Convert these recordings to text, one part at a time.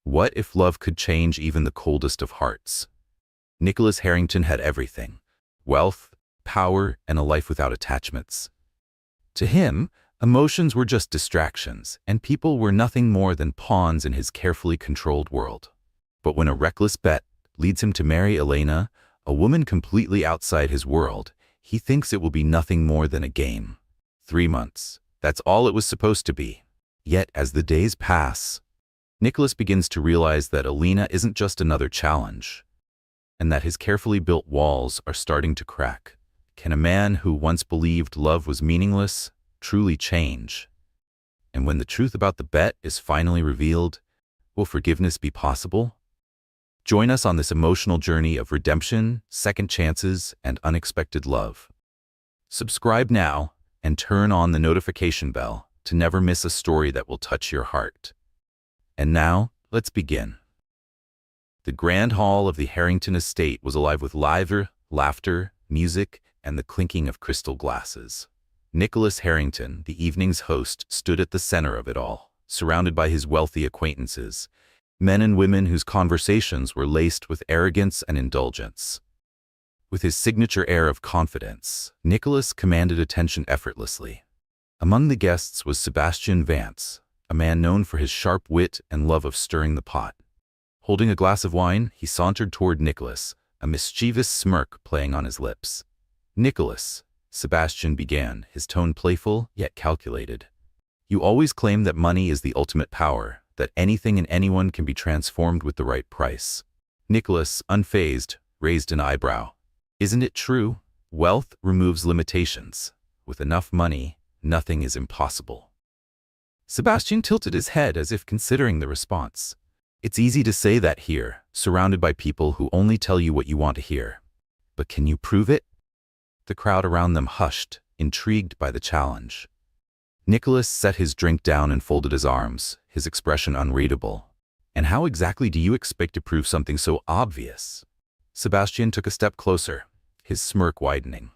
What if love could change even the coldest of hearts? Nicholas Harrington had everything: wealth, power, and a life without attachments. To him, emotions were just distractions, and people were nothing more than pawns in his carefully controlled world. But when a reckless bet leads him to marry Elena, a woman completely outside his world, he thinks it will be nothing more than a game. 3 months. That's all it was supposed to be. Yet, as the days pass, Nicholas begins to realize that Elena isn't just another challenge, and that his carefully built walls are starting to crack. Can a man who once believed love was meaningless truly change? And when the truth about the bet is finally revealed, will forgiveness be possible? Join us on this emotional journey of redemption, second chances, and unexpected love. Subscribe now and turn on the notification bell to never miss a story that will touch your heart. And now, let's begin. The grand hall of the Harrington estate was alive with laughter, music, and the clinking of crystal glasses. Nicholas Harrington, the evening's host, stood at the center of it all, surrounded by his wealthy acquaintances, men and women whose conversations were laced with arrogance and indulgence. With his signature air of confidence, Nicholas commanded attention effortlessly. Among the guests was Sebastian Vance, a man known for his sharp wit and love of stirring the pot. Holding a glass of wine, he sauntered toward Nicholas, a mischievous smirk playing on his lips. "Nicholas," Sebastian began, his tone playful yet calculated. "You always claim that money is the ultimate power, that anything and anyone can be transformed with the right price." Nicholas, unfazed, raised an eyebrow. "Isn't it true? Wealth removes limitations. With enough money, nothing is impossible." Sebastian tilted his head as if considering the response. "It's easy to say that here, surrounded by people who only tell you what you want to hear. But can you prove it?" The crowd around them hushed, intrigued by the challenge. Nicholas set his drink down and folded his arms, his expression unreadable. "And how exactly do you expect to prove something so obvious?" Sebastian took a step closer, his smirk widening.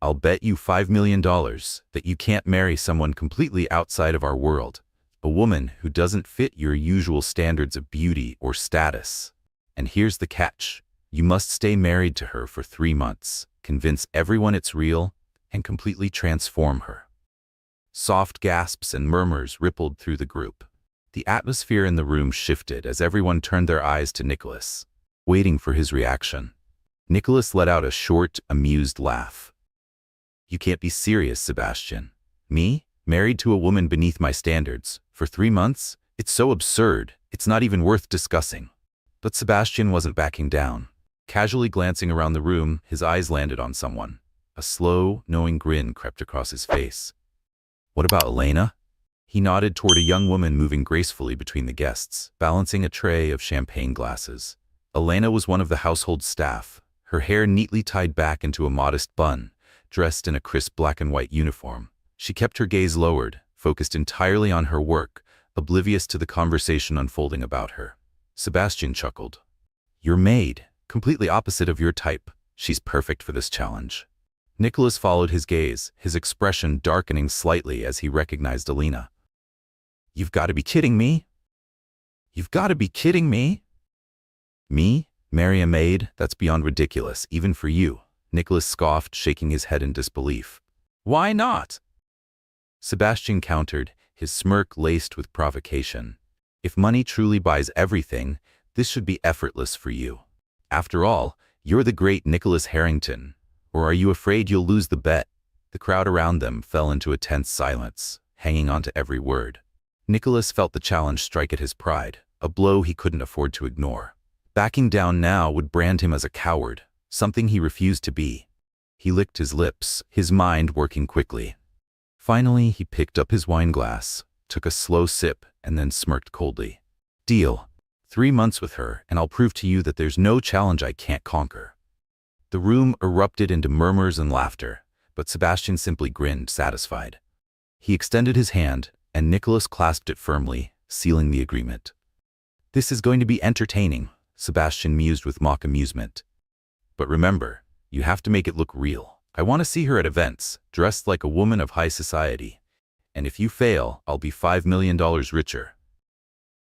"I'll bet you $5 million that you can't marry someone completely outside of our world, a woman who doesn't fit your usual standards of beauty or status. And here's the catch. You must stay married to her for 3 months, convince everyone it's real, and completely transform her." Soft gasps and murmurs rippled through the group. The atmosphere in the room shifted as everyone turned their eyes to Nicholas, waiting for his reaction. Nicholas let out a short, amused laugh. "You can't be serious, Sebastian. Me? Married to a woman beneath my standards? For 3 months? It's so absurd, it's not even worth discussing." But Sebastian wasn't backing down. Casually glancing around the room, his eyes landed on someone. A slow, knowing grin crept across his face. "What about Elena?" He nodded toward a young woman moving gracefully between the guests, balancing a tray of champagne glasses. Elena was one of the household staff, her hair neatly tied back into a modest bun, dressed in a crisp black and white uniform. She kept her gaze lowered, focused entirely on her work, oblivious to the conversation unfolding about her. Sebastian chuckled. "Your maid, completely opposite of your type. She's perfect for this challenge." Nicholas followed his gaze, his expression darkening slightly as he recognized Elena. "You've got to be kidding me! You've got to be kidding me!" "Me? Marry a maid? That's beyond ridiculous, even for you," Nicholas scoffed, shaking his head in disbelief. "Why not?" Sebastian countered, his smirk laced with provocation. "If money truly buys everything, this should be effortless for you. After all, you're the great Nicholas Harrington. Or are you afraid you'll lose the bet?" The crowd around them fell into a tense silence, hanging on to every word. Nicholas felt the challenge strike at his pride, a blow he couldn't afford to ignore. Backing down now would brand him as a coward, something he refused to be. He licked his lips, his mind working quickly. Finally, he picked up his wine glass, took a slow sip, and then smirked coldly. "Deal. 3 months with her, and I'll prove to you that there's no challenge I can't conquer." The room erupted into murmurs and laughter, but Sebastian simply grinned, satisfied. He extended his hand, and Nicholas clasped it firmly, sealing the agreement. "This is going to be entertaining," Sebastian mused with mock amusement. "But remember, you have to make it look real. I want to see her at events, dressed like a woman of high society. And if you fail, I'll be $5 million richer."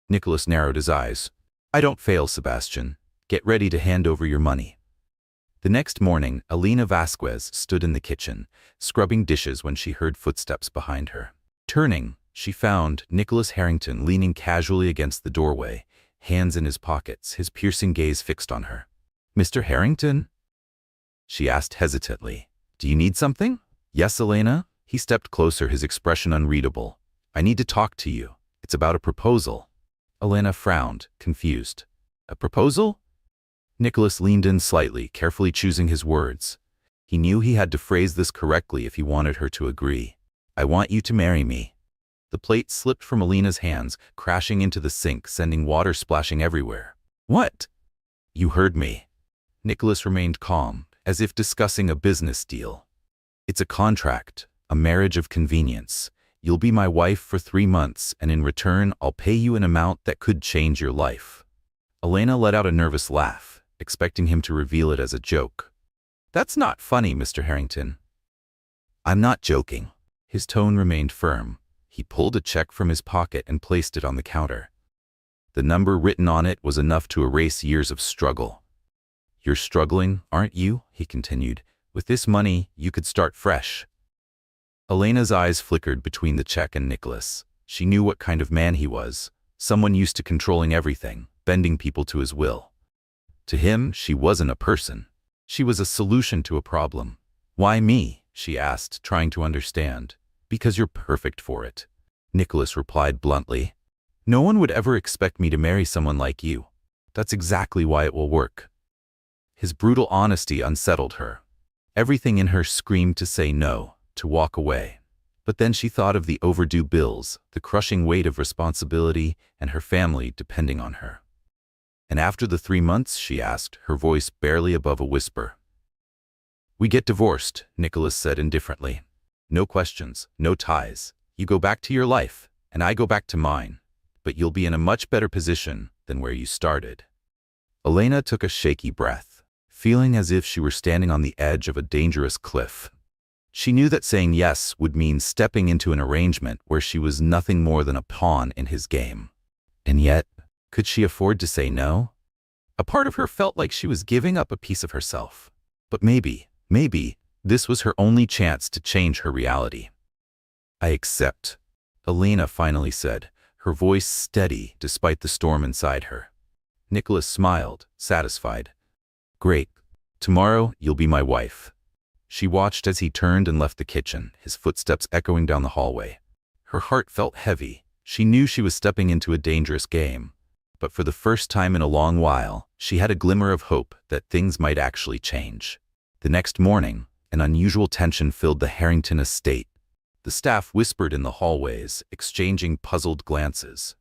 Nicholas narrowed his eyes. I don't fail, Sebastian. Get ready to hand over your money. The next morning, Elena Vasquez stood in the kitchen, scrubbing dishes when she heard footsteps behind her. Turning, she found Nicholas Harrington leaning casually against the doorway, hands in his pockets, his piercing gaze fixed on her. Mr. Harrington? She asked hesitantly. Do you need something? Yes, Elena? He stepped closer, his expression unreadable. I need to talk to you. It's about a proposal. Elena frowned, confused. A proposal? Nicholas leaned in slightly, carefully choosing his words. He knew he had to phrase this correctly if he wanted her to agree. I want you to marry me. The plate slipped from Elena's hands, crashing into the sink, sending water splashing everywhere. What? You heard me. Nicholas remained calm, as if discussing a business deal. It's a contract, a marriage of convenience. You'll be my wife for 3 months, and in return, I'll pay you an amount that could change your life. Elena let out a nervous laugh, expecting him to reveal it as a joke. That's not funny, Mr. Harrington. I'm not joking. His tone remained firm. He pulled a check from his pocket and placed it on the counter. The number written on it was enough to erase years of struggle. You're struggling, aren't you? He continued. With this money, you could start fresh. Elena's eyes flickered between the check and Nicholas. She knew what kind of man he was, someone used to controlling everything, bending people to his will. To him, she wasn't a person. She was a solution to a problem. Why me? She asked, trying to understand. Because you're perfect for it. Nicholas replied bluntly. No one would ever expect me to marry someone like you. That's exactly why it will work. His brutal honesty unsettled her. Everything in her screamed to say no, to walk away. But then she thought of the overdue bills, the crushing weight of responsibility, and her family depending on her. And after the 3 months, she asked, her voice barely above a whisper. We get divorced, Nicholas said indifferently. No questions, no ties. You go back to your life, and I go back to mine. But you'll be in a much better position than where you started. Elena took a shaky breath, feeling as if she were standing on the edge of a dangerous cliff. She knew that saying yes would mean stepping into an arrangement where she was nothing more than a pawn in his game. And yet, could she afford to say no? A part of her felt like she was giving up a piece of herself. But maybe, this was her only chance to change her reality. I accept, Elena finally said, her voice steady despite the storm inside her. Nicholas smiled, satisfied. Great. Tomorrow, you'll be my wife. She watched as he turned and left the kitchen, his footsteps echoing down the hallway. Her heart felt heavy. She knew she was stepping into a dangerous game. But for the first time in a long while, she had a glimmer of hope that things might actually change. The next morning, an unusual tension filled the Harrington estate. The staff whispered in the hallways, exchanging puzzled glances.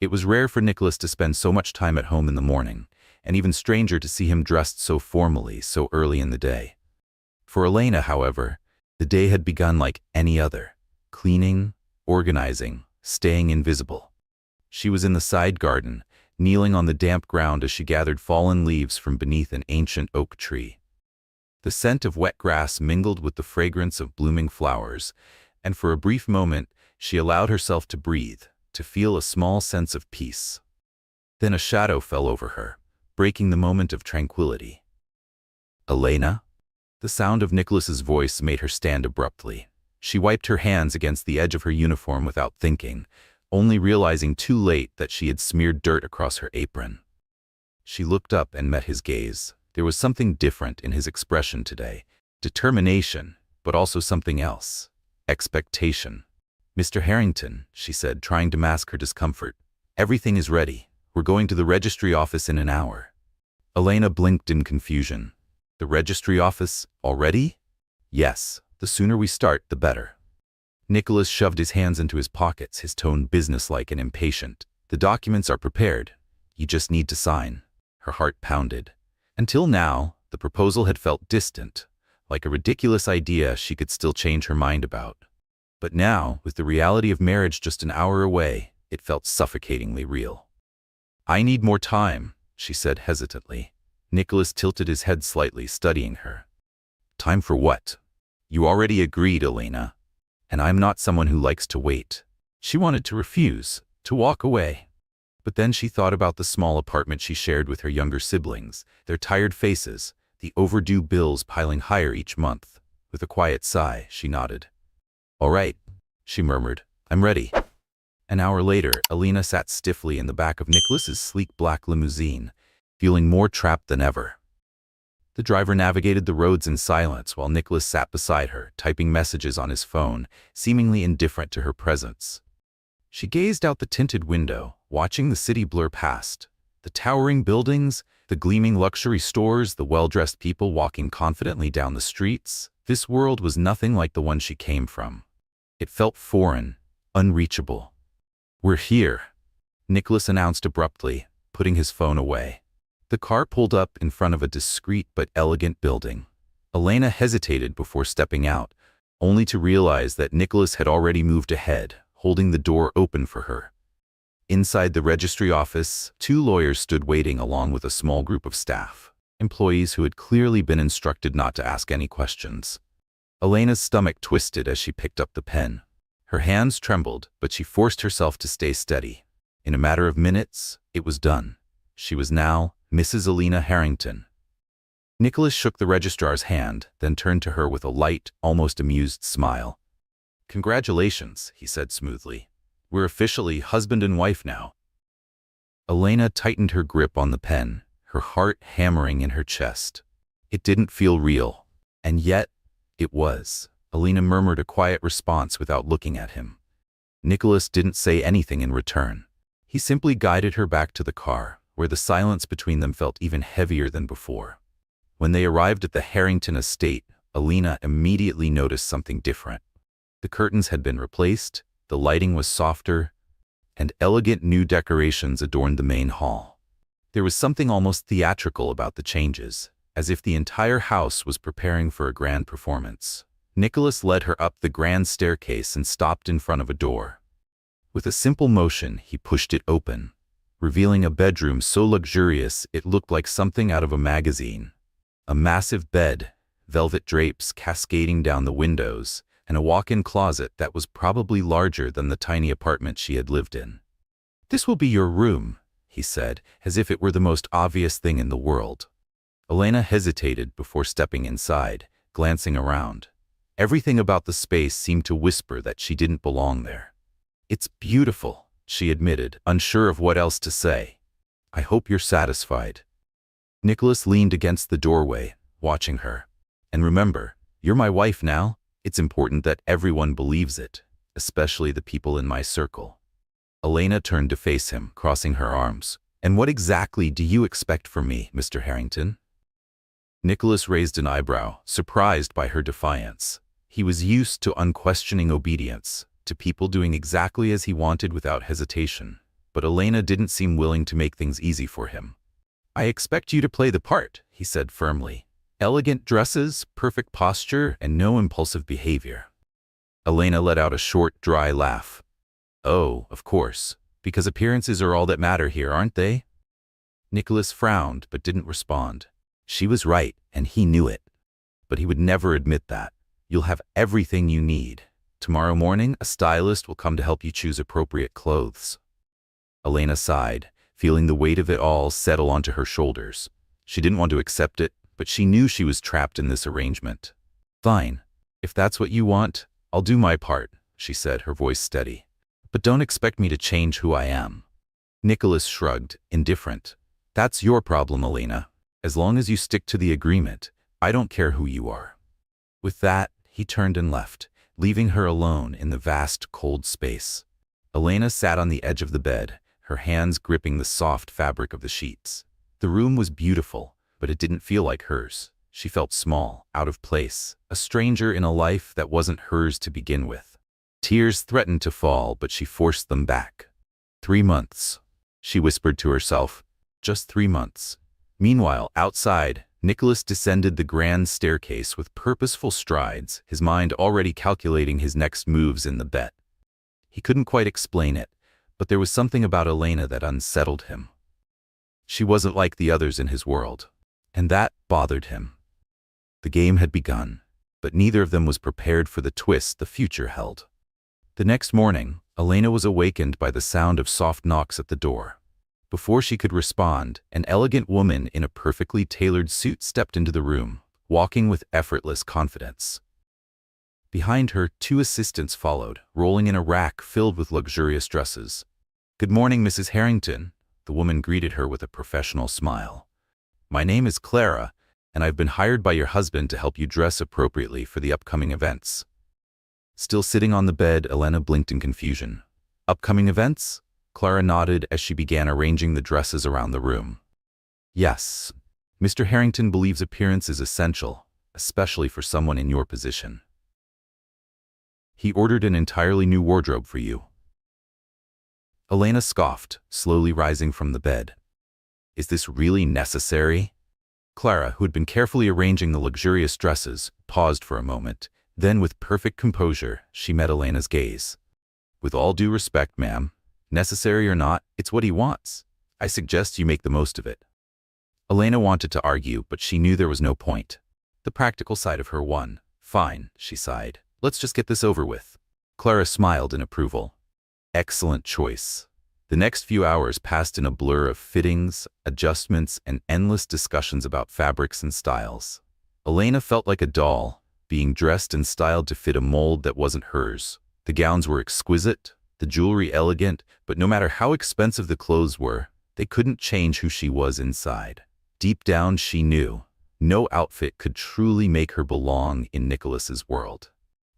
It was rare for Nicholas to spend so much time at home in the morning, and even stranger to see him dressed so formally so early in the day. For Elena, however, the day had begun like any other, cleaning, organizing, staying invisible. She was in the side garden, kneeling on the damp ground as she gathered fallen leaves from beneath an ancient oak tree. The scent of wet grass mingled with the fragrance of blooming flowers, and for a brief moment she allowed herself to breathe, to feel a small sense of peace. Then a shadow fell over her, breaking the moment of tranquility. Elena? The sound of Nicholas's voice made her stand abruptly. She wiped her hands against the edge of her uniform without thinking, only realizing too late that she had smeared dirt across her apron. She looked up and met his gaze. There was something different in his expression today. Determination, but also something else. Expectation. Mr. Harrington, she said, trying to mask her discomfort. Everything is ready. We're going to the registry office in an hour. Elena blinked in confusion. The registry office? Already? Yes. The sooner we start, the better. Nicholas shoved his hands into his pockets, his tone businesslike and impatient. The documents are prepared. You just need to sign. Her heart pounded. Until now, the proposal had felt distant, like a ridiculous idea she could still change her mind about. But now, with the reality of marriage just an hour away, it felt suffocatingly real. I need more time, she said hesitantly. Nicholas tilted his head slightly, studying her. Time for what? You already agreed, Elena. And I'm not someone who likes to wait. She wanted to refuse, to walk away. But then she thought about the small apartment she shared with her younger siblings, their tired faces, the overdue bills piling higher each month. With a quiet sigh, she nodded. "All right," she murmured. "I'm ready." An hour later, Alina sat stiffly in the back of Nicholas's sleek black limousine, feeling more trapped than ever. The driver navigated the roads in silence while Nicholas sat beside her, typing messages on his phone, seemingly indifferent to her presence. She gazed out the tinted window, watching the city blur past. The towering buildings, the gleaming luxury stores, the well-dressed people walking confidently down the streets. This world was nothing like the one she came from. It felt foreign, unreachable. "We're here," Nicholas announced abruptly, putting his phone away. The car pulled up in front of a discreet but elegant building. Elena hesitated before stepping out, only to realize that Nicholas had already moved ahead, holding the door open for her. Inside the registry office, 2 lawyers stood waiting along with a small group of staff, employees who had clearly been instructed not to ask any questions. Elena's stomach twisted as she picked up the pen. Her hands trembled, but she forced herself to stay steady. In a matter of minutes, it was done. She was now Mrs. Elena Harrington. Nicholas shook the registrar's hand, then turned to her with a light, almost amused smile. "Congratulations," he said smoothly. "We're officially husband and wife now." Elena tightened her grip on the pen, her heart hammering in her chest. It didn't feel real, and yet it was. Elena murmured a quiet response without looking at him. Nicholas didn't say anything in return. He simply guided her back to the car, where the silence between them felt even heavier than before. When they arrived at the Harrington estate, Elena immediately noticed something different. The curtains had been replaced, the lighting was softer, and elegant new decorations adorned the main hall. There was something almost theatrical about the changes, as if the entire house was preparing for a grand performance. Nicholas led her up the grand staircase and stopped in front of a door. With a simple motion, he pushed it open, revealing a bedroom so luxurious it looked like something out of a magazine. A massive bed, velvet drapes cascading down the windows, and a walk-in closet that was probably larger than the tiny apartment she had lived in. "This will be your room," he said, as if it were the most obvious thing in the world. Elena hesitated before stepping inside, glancing around. Everything about the space seemed to whisper that she didn't belong there. "It's beautiful," she admitted, unsure of what else to say. "I hope you're satisfied." Nicholas leaned against the doorway, watching her. "And remember, you're my wife now. It's important that everyone believes it, especially the people in my circle." Elena turned to face him, crossing her arms. "And what exactly do you expect from me, Mr. Harrington?" Nicholas raised an eyebrow, surprised by her defiance. He was used to unquestioning obedience, to people doing exactly as he wanted without hesitation. But Elena didn't seem willing to make things easy for him. "I expect you to play the part," he said firmly. "Elegant dresses, perfect posture, and no impulsive behavior." Elena let out a short, dry laugh. "Oh, of course, because appearances are all that matter here, aren't they?" Nicholas frowned but didn't respond. She was right, and he knew it. But he would never admit that. "You'll have everything you need. Tomorrow morning, a stylist will come to help you choose appropriate clothes." Elena sighed, feeling the weight of it all settle onto her shoulders. She didn't want to accept it, but she knew she was trapped in this arrangement. "Fine. If that's what you want, I'll do my part," she said, her voice steady. "But don't expect me to change who I am." Nicholas shrugged, indifferent. "That's your problem, Elena. As long as you stick to the agreement, I don't care who you are." With that, he turned and left, leaving her alone in the vast, cold space. Elena sat on the edge of the bed, her hands gripping the soft fabric of the sheets. The room was beautiful, but it didn't feel like hers. She felt small, out of place, a stranger in a life that wasn't hers to begin with. Tears threatened to fall, but she forced them back. 3 months, she whispered to herself. Just 3 months. Meanwhile, outside, Nicholas descended the grand staircase with purposeful strides, his mind already calculating his next moves in the bet. He couldn't quite explain it, but there was something about Elena that unsettled him. She wasn't like the others in his world, and that bothered him. The game had begun, but neither of them was prepared for the twist the future held. The next morning, Elena was awakened by the sound of soft knocks at the door. Before she could respond, an elegant woman in a perfectly tailored suit stepped into the room, walking with effortless confidence. Behind her, 2 assistants followed, rolling in a rack filled with luxurious dresses. "Good morning, Mrs. Harrington." The woman greeted her with a professional smile. "My name is Clara, and I've been hired by your husband to help you dress appropriately for the upcoming events." Still sitting on the bed, Elena blinked in confusion. "Upcoming events?" Clara nodded as she began arranging the dresses around the room. "Yes. Mr. Harrington believes appearance is essential, especially for someone in your position. He ordered an entirely new wardrobe for you." Elena scoffed, slowly rising from the bed. "Is this really necessary?" Clara, who had been carefully arranging the luxurious dresses, paused for a moment. Then, with perfect composure, she met Elena's gaze. "With all due respect, ma'am, necessary or not, it's what he wants. I suggest you make the most of it." Elena wanted to argue, but she knew there was no point. The practical side of her won. "Fine," she sighed. "Let's just get this over with." Clara smiled in approval. "Excellent choice." The next few hours passed in a blur of fittings, adjustments, and endless discussions about fabrics and styles. Elena felt like a doll, being dressed and styled to fit a mold that wasn't hers. The gowns were exquisite, the jewelry elegant, but no matter how expensive the clothes were, they couldn't change who she was inside. Deep down, she knew no outfit could truly make her belong in Nicholas's world.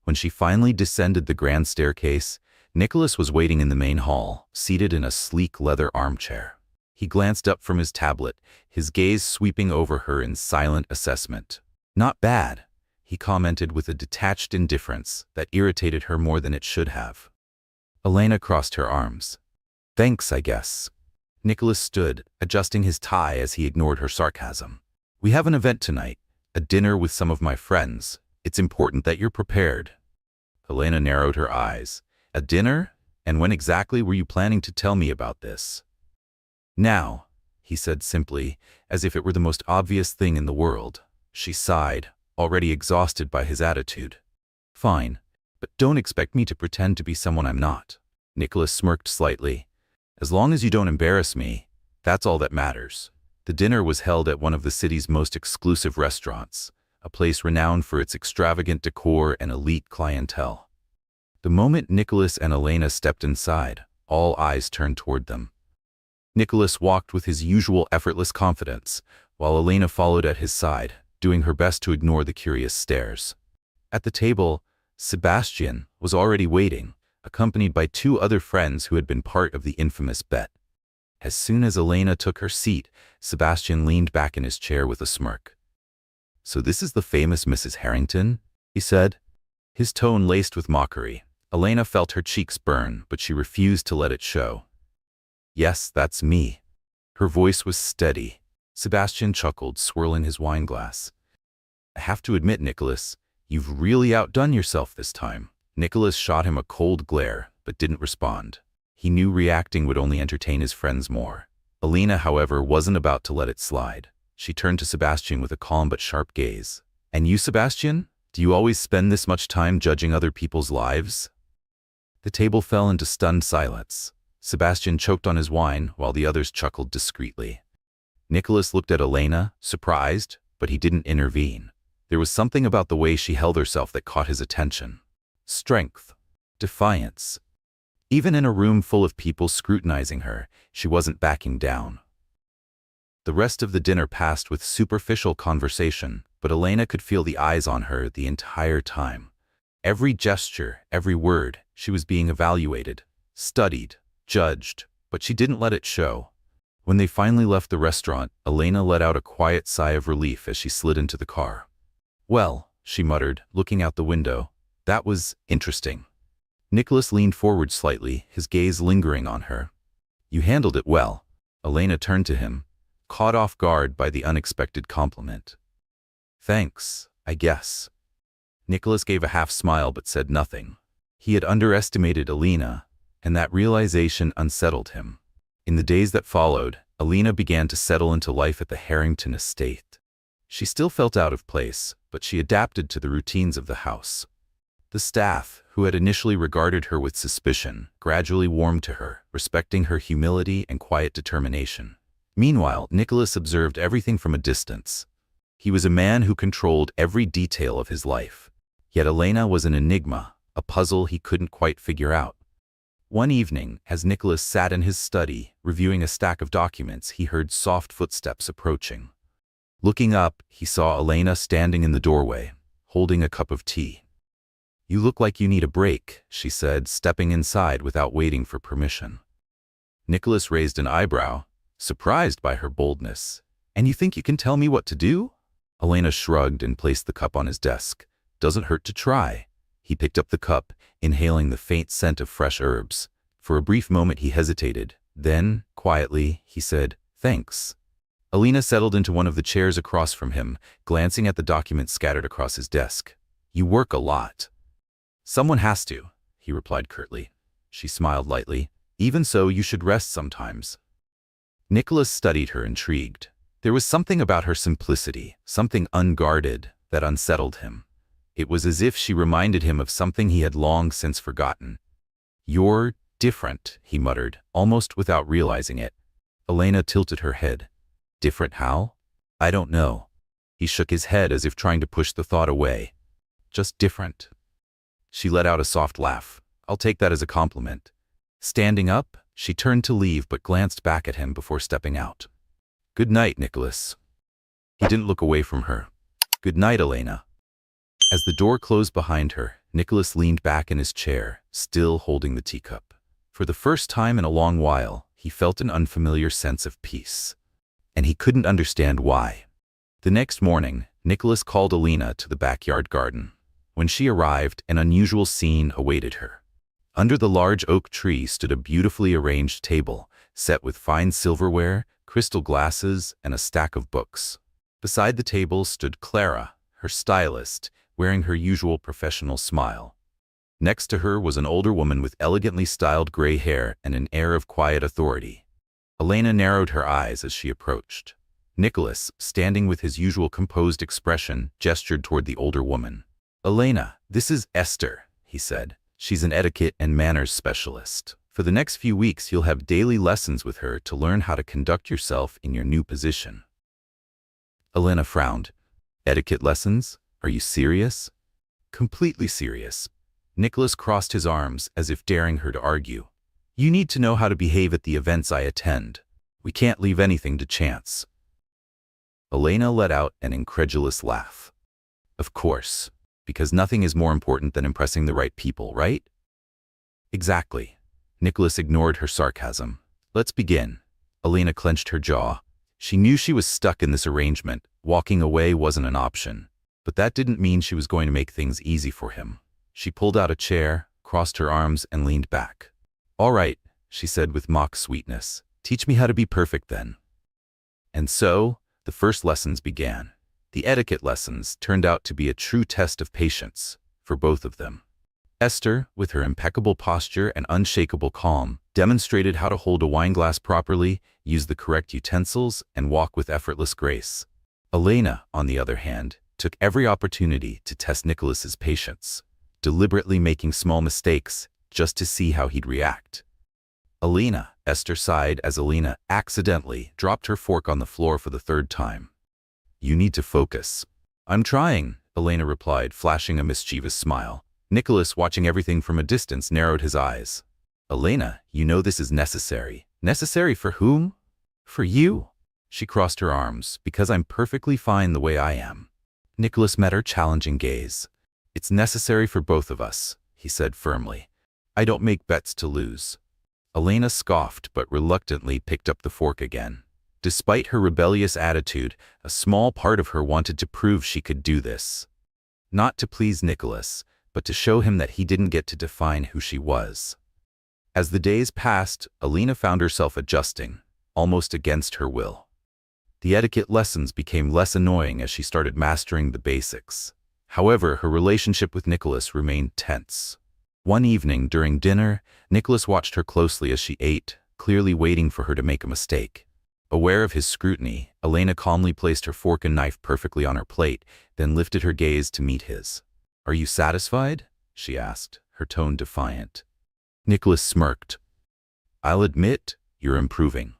When she finally descended the grand staircase, Nicholas was waiting in the main hall, seated in a sleek leather armchair. He glanced up from his tablet, his gaze sweeping over her in silent assessment. "Not bad," he commented with a detached indifference that irritated her more than it should have. Elena crossed her arms. "Thanks, I guess." Nicholas stood, adjusting his tie as he ignored her sarcasm. "We have an event tonight, a dinner with some of my friends. It's important that you're prepared." Elena narrowed her eyes. "A dinner? And when exactly were you planning to tell me about this?" "Now," he said simply, as if it were the most obvious thing in the world. She sighed, already exhausted by his attitude. "Fine, but don't expect me to pretend to be someone I'm not." Nicholas smirked slightly. "As long as you don't embarrass me, that's all that matters." The dinner was held at one of the city's most exclusive restaurants, a place renowned for its extravagant decor and elite clientele. The moment Nicholas and Elena stepped inside, all eyes turned toward them. Nicholas walked with his usual effortless confidence, while Elena followed at his side, doing her best to ignore the curious stares. At the table, Sebastian was already waiting, accompanied by 2 other friends who had been part of the infamous bet. As soon as Elena took her seat, Sebastian leaned back in his chair with a smirk. "So this is the famous Mrs. Harrington?" he said, his tone laced with mockery. Elena felt her cheeks burn, but she refused to let it show. "Yes, that's me." Her voice was steady. Sebastian chuckled, swirling his wine glass. "I have to admit, Nicholas, you've really outdone yourself this time." Nicholas shot him a cold glare, but didn't respond. He knew reacting would only entertain his friends more. Elena, however, wasn't about to let it slide. She turned to Sebastian with a calm but sharp gaze. "And you, Sebastian? Do you always spend this much time judging other people's lives?" The table fell into stunned silence. Sebastian choked on his wine, while the others chuckled discreetly. Nicholas looked at Elena, surprised, but he didn't intervene. There was something about the way she held herself that caught his attention. Strength. Defiance. Even in a room full of people scrutinizing her, she wasn't backing down. The rest of the dinner passed with superficial conversation, but Elena could feel the eyes on her the entire time. Every gesture, every word, she was being evaluated, studied, judged, but she didn't let it show. When they finally left the restaurant, Elena let out a quiet sigh of relief as she slid into the car. "Well," she muttered, looking out the window, "that was interesting." Nicholas leaned forward slightly, his gaze lingering on her. "You handled it well." Elena turned to him, caught off guard by the unexpected compliment. "Thanks, I guess." Nicholas gave a half smile but said nothing. He had underestimated Elena, and that realization unsettled him. In the days that followed, Elena began to settle into life at the Harrington estate. She still felt out of place, but she adapted to the routines of the house. The staff, who had initially regarded her with suspicion, gradually warmed to her, respecting her humility and quiet determination. Meanwhile, Nicholas observed everything from a distance. He was a man who controlled every detail of his life. Yet Elena was an enigma, a puzzle he couldn't quite figure out. One evening, as Nicholas sat in his study, reviewing a stack of documents, he heard soft footsteps approaching. Looking up, he saw Elena standing in the doorway, holding a cup of tea. "You look like you need a break," she said, stepping inside without waiting for permission. Nicholas raised an eyebrow, surprised by her boldness. "And you think you can tell me what to do?" Elena shrugged and placed the cup on his desk. "Doesn't hurt to try." He picked up the cup, inhaling the faint scent of fresh herbs. For a brief moment he hesitated. Then, quietly, he said, "Thanks." Elena settled into one of the chairs across from him, glancing at the documents scattered across his desk. "You work a lot." "Someone has to," he replied curtly. She smiled lightly. "Even so, you should rest sometimes." Nicholas studied her, intrigued. There was something about her simplicity, something unguarded, that unsettled him. It was as if she reminded him of something he had long since forgotten. "You're different," he muttered, almost without realizing it. Elena tilted her head. "Different how?" "I don't know." He shook his head as if trying to push the thought away. "Just different." She let out a soft laugh. "I'll take that as a compliment." Standing up, she turned to leave but glanced back at him before stepping out. "Good night, Nicholas." He didn't look away from her. "Good night, Elena." As the door closed behind her, Nicholas leaned back in his chair, still holding the teacup. For the first time in a long while, he felt an unfamiliar sense of peace. And he couldn't understand why. The next morning, Nicholas called Elena to the backyard garden. When she arrived, an unusual scene awaited her. Under the large oak tree stood a beautifully arranged table, set with fine silverware, crystal glasses, and a stack of books. Beside the table stood Clara, her stylist, wearing her usual professional smile. Next to her was an older woman with elegantly styled gray hair and an air of quiet authority. Elena narrowed her eyes as she approached. Nicholas, standing with his usual composed expression, gestured toward the older woman. "Elena, this is Esther," he said. "She's an etiquette and manners specialist. For the next few weeks, you'll have daily lessons with her to learn how to conduct yourself in your new position." Elena frowned. "Etiquette lessons? Are you serious?" "Completely serious." Nicholas crossed his arms as if daring her to argue. "You need to know how to behave at the events I attend. We can't leave anything to chance." Elena let out an incredulous laugh. "Of course, because nothing is more important than impressing the right people, right?" "Exactly." Nicholas ignored her sarcasm. "Let's begin." Elena clenched her jaw. She knew she was stuck in this arrangement. Walking away wasn't an option. But that didn't mean she was going to make things easy for him. She pulled out a chair, crossed her arms, and leaned back. "All right," she said with mock sweetness. "Teach me how to be perfect then." And so, the first lessons began. The etiquette lessons turned out to be a true test of patience for both of them. Esther, with her impeccable posture and unshakable calm, demonstrated how to hold a wineglass properly, use the correct utensils, and walk with effortless grace. Elena, on the other hand, took every opportunity to test Nicholas's patience, deliberately making small mistakes just to see how he'd react. "Elena," Esther sighed as Elena accidentally dropped her fork on the floor for the third time. "You need to focus." "I'm trying," Elena replied, flashing a mischievous smile. Nicholas, watching everything from a distance, narrowed his eyes. "Elena, you know this is necessary." "Necessary for whom?" "For you." She crossed her arms. "Because I'm perfectly fine the way I am." Nicholas met her challenging gaze. "It's necessary for both of us," he said firmly. "I don't make bets to lose." Elena scoffed but reluctantly picked up the fork again. Despite her rebellious attitude, a small part of her wanted to prove she could do this. Not to please Nicholas, but to show him that he didn't get to define who she was. As the days passed, Elena found herself adjusting, almost against her will. The etiquette lessons became less annoying as she started mastering the basics. However, her relationship with Nicholas remained tense. One evening during dinner, Nicholas watched her closely as she ate, clearly waiting for her to make a mistake. Aware of his scrutiny, Elena calmly placed her fork and knife perfectly on her plate, then lifted her gaze to meet his. "Are you satisfied?" she asked, her tone defiant. Nicholas smirked. I'll admit, you're improving.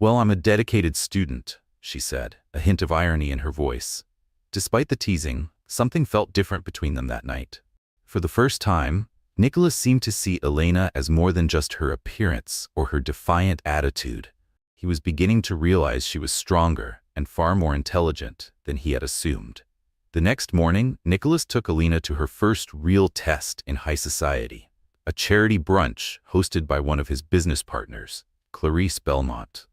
Well, I'm a dedicated student, she said, a hint of irony in her voice. Despite the teasing, something felt different between them that night. For the first time, Nicholas seemed to see Elena as more than just her appearance or her defiant attitude. He was beginning to realize she was stronger and far more intelligent than he had assumed. The next morning, Nicholas took Elena to her first real test in high society, a charity brunch hosted by one of his business partners, Clarice Belmont.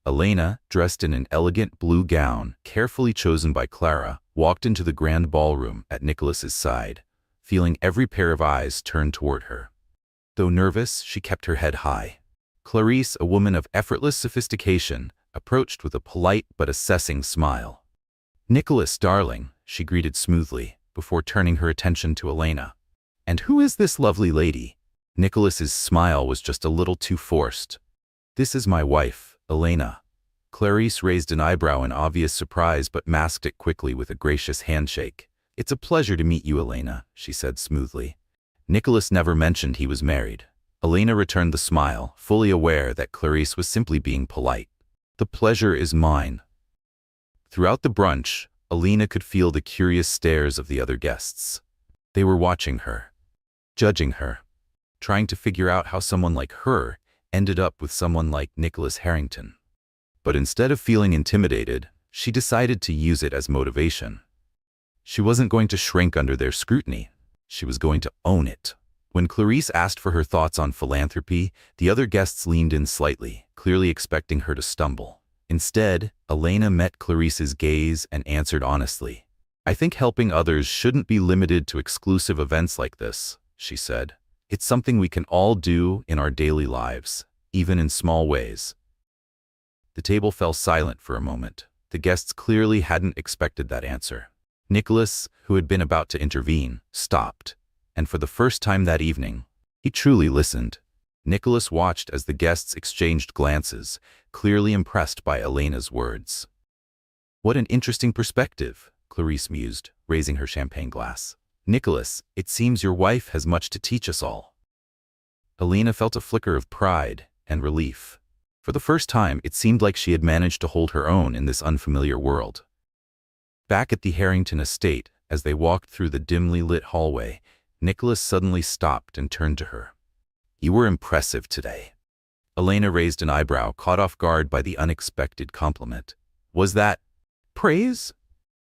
Elena, dressed in an elegant blue gown, carefully chosen by Clara, walked into the grand ballroom at Nicholas's side, feeling every pair of eyes turned toward her. Though nervous, she kept her head high. Clarice, a woman of effortless sophistication, approached with a polite but assessing smile. Nicholas, darling, she greeted smoothly, before turning her attention to Elena. And who is this lovely lady? Nicholas's smile was just a little too forced. This is my wife, Elena. Clarice raised an eyebrow in obvious surprise but masked it quickly with a gracious handshake. It's a pleasure to meet you, Elena, she said smoothly. Nicholas never mentioned he was married. Elena returned the smile, fully aware that Clarice was simply being polite. The pleasure is mine. Throughout the brunch, Elena could feel the curious stares of the other guests. They were watching her, judging her, trying to figure out how someone like her ended up with someone like Nicholas Harrington. But instead of feeling intimidated, she decided to use it as motivation. She wasn't going to shrink under their scrutiny. She was going to own it. When Clarice asked for her thoughts on philanthropy, the other guests leaned in slightly, clearly expecting her to stumble. Instead, Elena met Clarice's gaze and answered honestly. I think helping others shouldn't be limited to exclusive events like this, she said. It's something we can all do in our daily lives, even in small ways. The table fell silent for a moment. The guests clearly hadn't expected that answer. Nicholas, who had been about to intervene, stopped, and for the first time that evening, he truly listened. Nicholas watched as the guests exchanged glances, clearly impressed by Elena's words. What an interesting perspective, Clarice mused, raising her champagne glass. Nicholas, it seems your wife has much to teach us all. Elena felt a flicker of pride and relief. For the first time, it seemed like she had managed to hold her own in this unfamiliar world. Back at the Harrington estate, as they walked through the dimly lit hallway, Nicholas suddenly stopped and turned to her. You were impressive today. Elena raised an eyebrow, caught off guard by the unexpected compliment. Was that praise?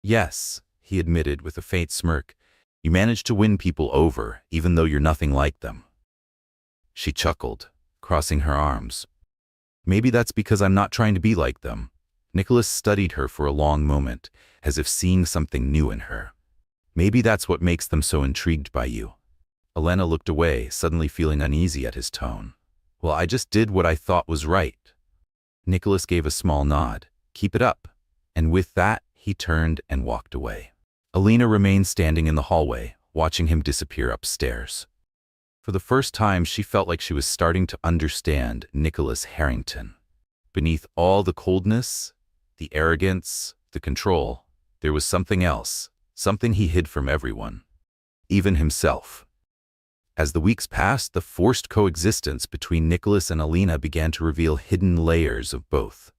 Yes, he admitted with a faint smirk. You managed to win people over, even though you're nothing like them. She chuckled, crossing her arms. Maybe that's because I'm not trying to be like them. Nicholas studied her for a long moment, as if seeing something new in her. Maybe that's what makes them so intrigued by you. Elena looked away, suddenly feeling uneasy at his tone. Well, I just did what I thought was right. Nicholas gave a small nod. Keep it up. And with that, he turned and walked away. Elena remained standing in the hallway, watching him disappear upstairs. For the first time, she felt like she was starting to understand Nicholas Harrington. Beneath all the coldness, the arrogance, the control, there was something else, something he hid from everyone, even himself. As the weeks passed, the forced coexistence between Nicholas and Elena began to reveal hidden layers of both.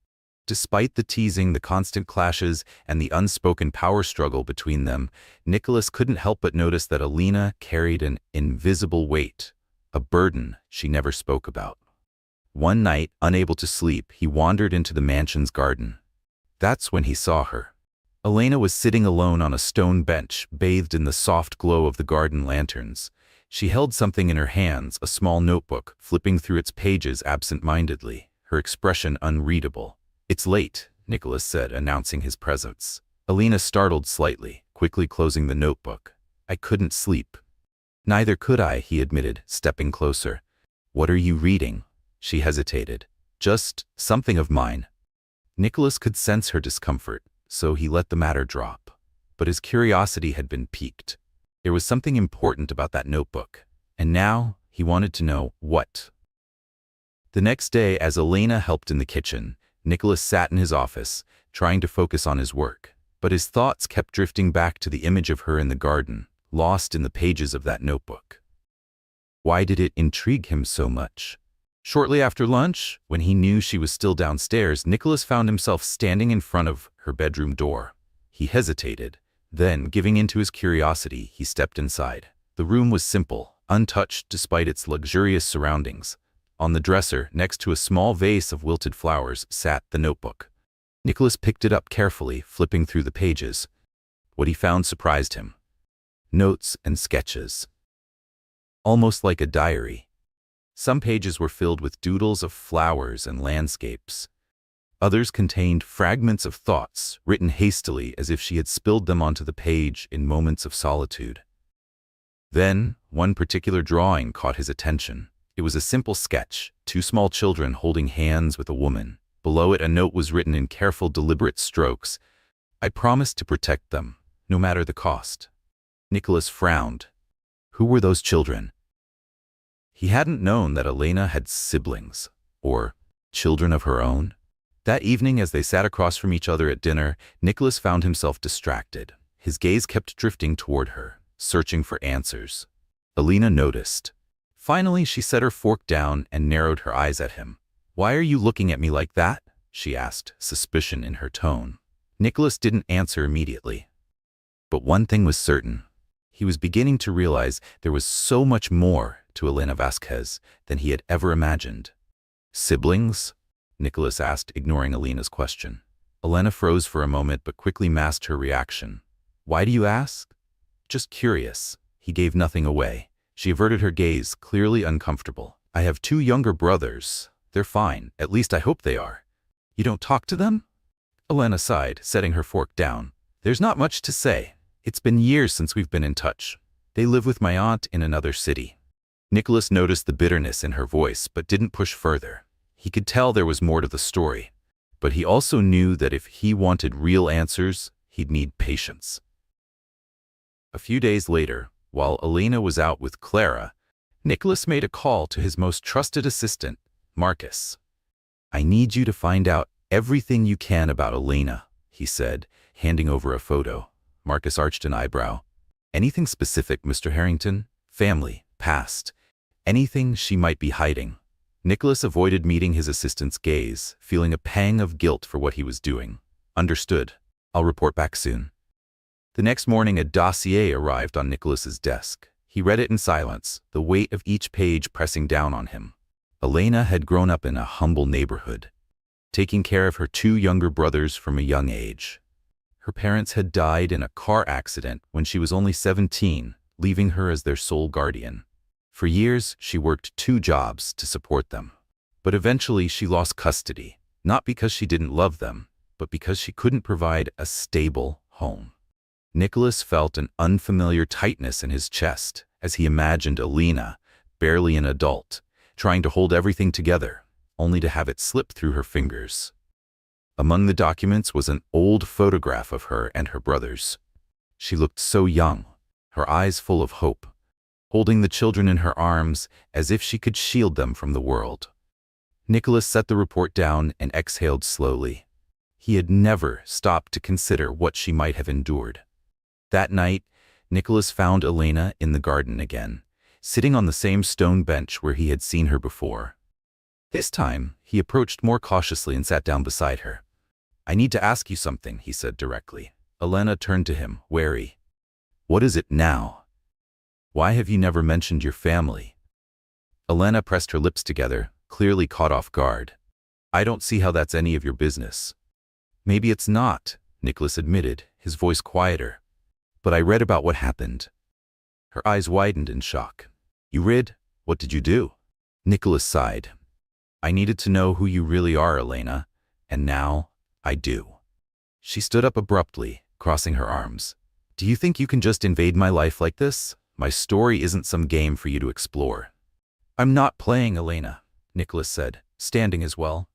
Despite the teasing, the constant clashes, and the unspoken power struggle between them, Nicholas couldn't help but notice that Elena carried an invisible weight, a burden she never spoke about. One night, unable to sleep, he wandered into the mansion's garden. That's when he saw her. Elena was sitting alone on a stone bench, bathed in the soft glow of the garden lanterns. She held something in her hands, a small notebook, flipping through its pages absent-mindedly, her expression unreadable. It's late, Nicholas said, announcing his presence. Elena startled slightly, quickly closing the notebook. I couldn't sleep. Neither could I, he admitted, stepping closer. What are you reading? She hesitated. Just something of mine. Nicholas could sense her discomfort, so he let the matter drop. But his curiosity had been piqued. There was something important about that notebook, and now he wanted to know what. The next day, as Elena helped in the kitchen, Nicholas sat in his office, trying to focus on his work, but his thoughts kept drifting back to the image of her in the garden, lost in the pages of that notebook. Why did it intrigue him so much? Shortly after lunch, when he knew she was still downstairs, Nicholas found himself standing in front of her bedroom door. He hesitated. Then, giving in to his curiosity, he stepped inside. The room was simple, untouched despite its luxurious surroundings. On the dresser, next to a small vase of wilted flowers, sat the notebook. Nicholas picked it up carefully, flipping through the pages. What he found surprised him. Notes and sketches. Almost like a diary. Some pages were filled with doodles of flowers and landscapes. Others contained fragments of thoughts, written hastily as if she had spilled them onto the page in moments of solitude. Then, one particular drawing caught his attention. It was a simple sketch, two small children holding hands with a woman. Below it, a note was written in careful, deliberate strokes. "I promise to protect them, no matter the cost." Nicholas frowned. Who were those children? He hadn't known that Elena had siblings, or children of her own. That evening, as they sat across from each other at dinner, Nicholas found himself distracted. His gaze kept drifting toward her, searching for answers. Elena noticed. Finally, she set her fork down and narrowed her eyes at him. "Why are you looking at me like that?" she asked, suspicion in her tone. Nicholas didn't answer immediately. But one thing was certain. He was beginning to realize there was so much more to Elena Vasquez than he had ever imagined. "Siblings?" Nicholas asked, ignoring Elena's question. Elena froze for a moment but quickly masked her reaction. "Why do you ask?" "Just curious." He gave nothing away. She averted her gaze, clearly uncomfortable. "I have two younger brothers. They're fine. At least I hope they are." "You don't talk to them?" Elena sighed, setting her fork down. "There's not much to say. It's been years since we've been in touch. They live with my aunt in another city." Nicholas noticed the bitterness in her voice but didn't push further. He could tell there was more to the story, but he also knew that if he wanted real answers, he'd need patience. A few days later, while Elena was out with Clara, Nicholas made a call to his most trusted assistant, Marcus. "I need you to find out everything you can about Elena," he said, handing over a photo. Marcus arched an eyebrow. "Anything specific, Mr. Harrington? Family, past, anything she might be hiding?" Nicholas avoided meeting his assistant's gaze, feeling a pang of guilt for what he was doing. "Understood. I'll report back soon." The next morning, a dossier arrived on Nicholas's desk. He read it in silence, the weight of each page pressing down on him. Elena had grown up in a humble neighborhood, taking care of her two younger brothers from a young age. Her parents had died in a car accident when she was only 17, leaving her as their sole guardian. For years, she worked 2 jobs to support them. But eventually, she lost custody, not because she didn't love them, but because she couldn't provide a stable home. Nicholas felt an unfamiliar tightness in his chest as he imagined Elena, barely an adult, trying to hold everything together, only to have it slip through her fingers. Among the documents was an old photograph of her and her brothers. She looked so young, her eyes full of hope, holding the children in her arms as if she could shield them from the world. Nicholas set the report down and exhaled slowly. He had never stopped to consider what she might have endured. That night, Nicholas found Elena in the garden again, sitting on the same stone bench where he had seen her before. This time, he approached more cautiously and sat down beside her. "I need to ask you something," he said directly. Elena turned to him, wary. "What is it now? Why have you never mentioned your family?" Elena pressed her lips together, clearly caught off guard. "I don't see how that's any of your business." "Maybe it's not," Nicholas admitted, his voice quieter. "But I read about what happened." Her eyes widened in shock. "You read? What did you do?" Nicholas sighed. "I needed to know who you really are, Elena, and now I do." She stood up abruptly, crossing her arms. "Do you think you can just invade my life like this? My story isn't some game for you to explore." "I'm not playing, Elena," Nicholas said, standing as well.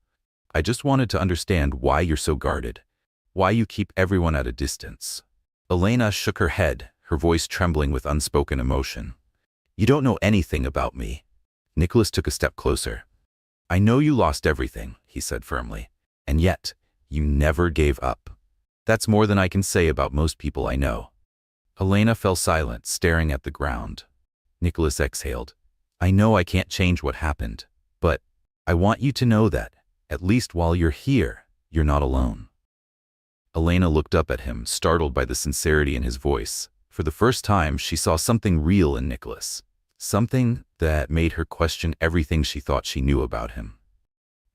"I just wanted to understand why you're so guarded, why you keep everyone at a distance." Elena shook her head, her voice trembling with unspoken emotion. "You don't know anything about me." Nicholas took a step closer. "I know you lost everything," he said firmly, "and yet you never gave up. That's more than I can say about most people I know." Elena fell silent, staring at the ground. Nicholas exhaled. I know I can't change what happened, but I want you to know that, at least while you're here, you're not alone. Elena looked up at him, startled by the sincerity in his voice. For the first time, she saw something real in Nicholas. Something that made her question everything she thought she knew about him.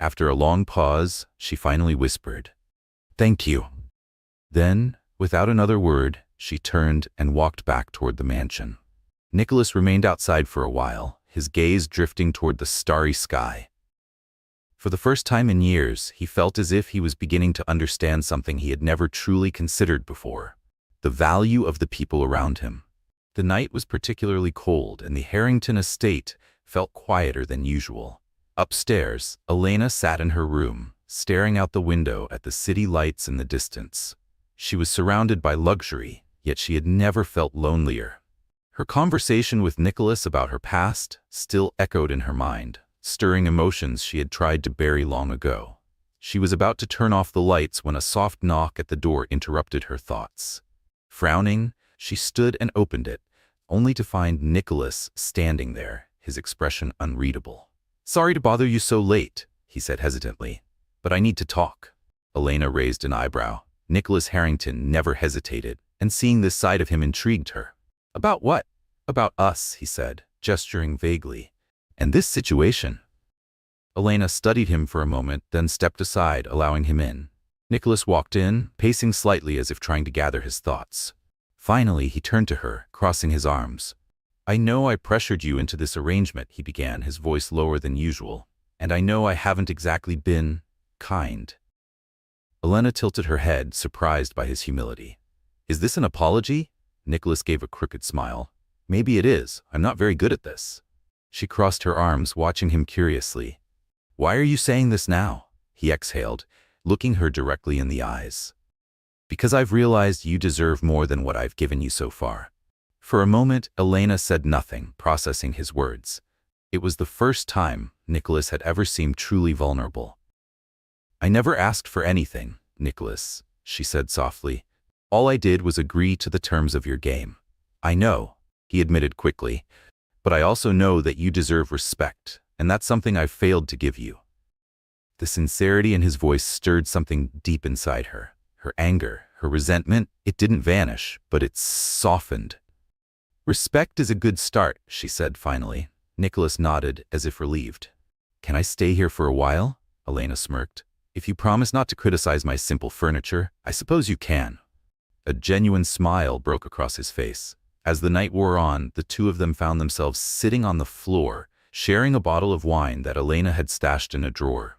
After a long pause, she finally whispered, "Thank you." Then, without another word, she turned and walked back toward the mansion. Nicholas remained outside for a while, his gaze drifting toward the starry sky. For the first time in years, he felt as if he was beginning to understand something he had never truly considered before: the value of the people around him. The night was particularly cold, and the Harrington estate felt quieter than usual. Upstairs, Elena sat in her room, staring out the window at the city lights in the distance. She was surrounded by luxury, yet she had never felt lonelier. Her conversation with Nicholas about her past still echoed in her mind, stirring emotions she had tried to bury long ago. She was about to turn off the lights when a soft knock at the door interrupted her thoughts. Frowning, she stood and opened it, only to find Nicholas standing there, his expression unreadable. "Sorry to bother you so late," he said hesitantly, "but I need to talk." Elena raised an eyebrow. Nicholas Harrington never hesitated, and seeing this side of him intrigued her. "About what?" "About us," he said, gesturing vaguely. "And this situation." Elena studied him for a moment, then stepped aside, allowing him in. Nicholas walked in, pacing slightly as if trying to gather his thoughts. Finally, he turned to her, crossing his arms. "I know I pressured you into this arrangement," he began, his voice lower than usual. "And I know I haven't exactly been kind." Elena tilted her head, surprised by his humility. "Is this an apology?" Nicholas gave a crooked smile. "Maybe it is. I'm not very good at this." She crossed her arms, watching him curiously. "Why are you saying this now?" He exhaled, looking her directly in the eyes. "Because I've realized you deserve more than what I've given you so far." For a moment, Elena said nothing, processing his words. It was the first time Nicholas had ever seemed truly vulnerable. "I never asked for anything, Nicholas," she said softly. "All I did was agree to the terms of your game." "I know," he admitted quickly, "but I also know that you deserve respect, and that's something I've failed to give you." The sincerity in his voice stirred something deep inside her. Her anger, her resentment, it didn't vanish, but it softened. "Respect is a good start," she said finally. Nicholas nodded, as if relieved. "Can I stay here for a while?" Elena smirked. "If you promise not to criticize my simple furniture, I suppose you can." A genuine smile broke across his face. As the night wore on, the two of them found themselves sitting on the floor, sharing a bottle of wine that Elena had stashed in a drawer.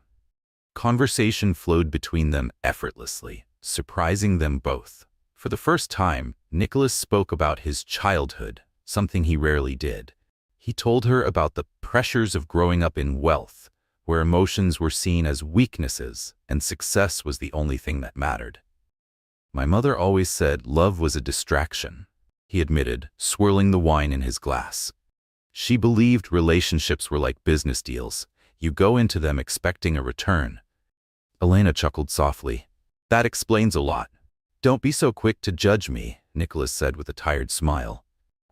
Conversation flowed between them effortlessly, surprising them both. For the first time, Nicholas spoke about his childhood, something he rarely did. He told her about the pressures of growing up in wealth, where emotions were seen as weaknesses and success was the only thing that mattered. "My mother always said love was a distraction," he admitted, swirling the wine in his glass. "She believed relationships were like business deals. You go into them expecting a return." Elena chuckled softly. "That explains a lot." "Don't be so quick to judge me," Nicholas said with a tired smile.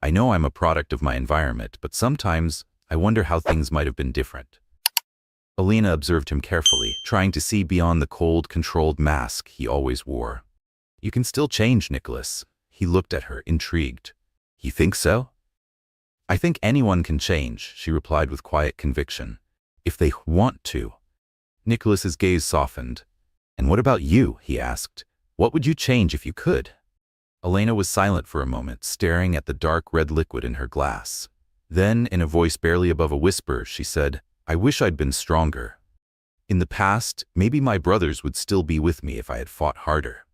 "I know I'm a product of my environment, but sometimes I wonder how things might have been different." Elena observed him carefully, trying to see beyond the cold, controlled mask he always wore. "You can still change, Nicholas." He looked at her, intrigued. "You think so?" "I think anyone can change," she replied with quiet conviction. "If they want to." Nicholas's gaze softened. "And what about you?" he asked. "What would you change if you could?" Elena was silent for a moment, staring at the dark red liquid in her glass. Then, in a voice barely above a whisper, she said, "I wish I'd been stronger. In the past, maybe my brothers would still be with me if I had fought harder."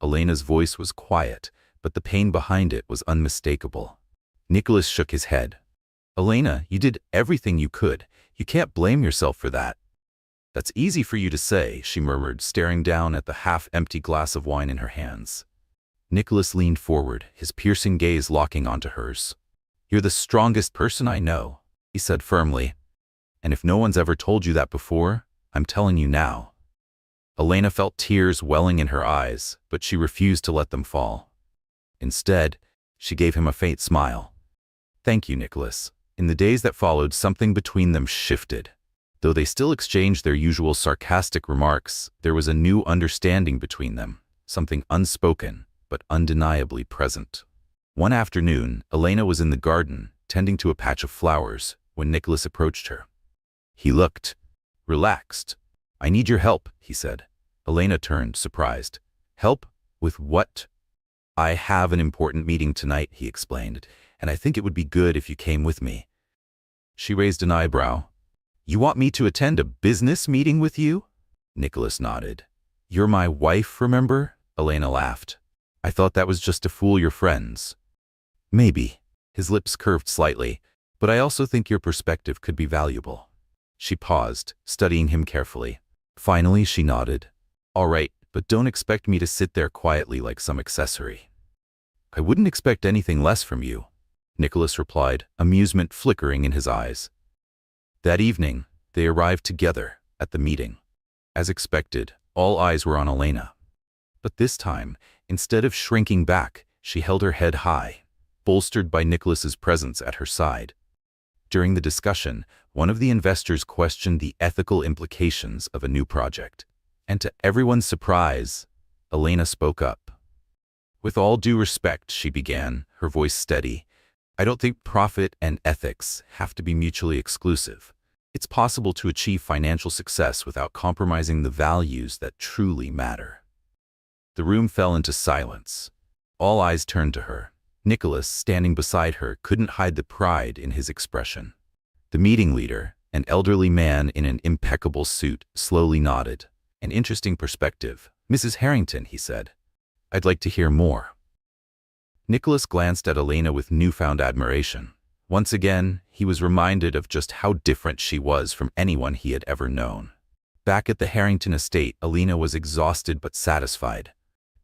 Elena's voice was quiet, but the pain behind it was unmistakable. Nicholas shook his head. "Elena, you did everything you could. You can't blame yourself for that." "That's easy for you to say," she murmured, staring down at the half-empty glass of wine in her hands. Nicholas leaned forward, his piercing gaze locking onto hers. "You're the strongest person I know," he said firmly. "And if no one's ever told you that before, I'm telling you now." Elena felt tears welling in her eyes, but she refused to let them fall. Instead, She gave him a faint smile. Thank you, Nicholas. In the days that followed, something between them shifted. Though they still exchanged their usual sarcastic remarks, there was a new understanding between them, something unspoken but undeniably present. One afternoon, Elena was in the garden, tending to a patch of flowers, when Nicholas approached her. He looked relaxed. I need your help, he said. Elena turned, surprised. Help? With what? I have an important meeting tonight, he explained, and I think it would be good if you came with me. She raised an eyebrow. You want me to attend a business meeting with you? Nicholas nodded. You're my wife, remember? Elena laughed. I thought that was just to fool your friends. Maybe. His lips curved slightly, but I also think your perspective could be valuable. She paused, studying him carefully. Finally, she nodded. All right, but don't expect me to sit there quietly like some accessory. I wouldn't expect anything less from you, Nicholas replied, amusement flickering in his eyes. That evening, they arrived together at the meeting. As expected, all eyes were on Elena. But this time, instead of shrinking back, she held her head high, bolstered by Nicholas's presence at her side. During the discussion, one of the investors questioned the ethical implications of a new project. And to everyone's surprise, Elena spoke up. With all due respect, she began, her voice steady, I don't think profit and ethics have to be mutually exclusive. It's possible to achieve financial success without compromising the values that truly matter. The room fell into silence. All eyes turned to her. Nicholas, standing beside her, couldn't hide the pride in his expression. The meeting leader, an elderly man in an impeccable suit, slowly nodded. An interesting perspective. Mrs. Harrington, he said. I'd like to hear more. Nicholas glanced at Elena with newfound admiration. Once again, he was reminded of just how different she was from anyone he had ever known. Back at the Harrington estate, Elena was exhausted but satisfied.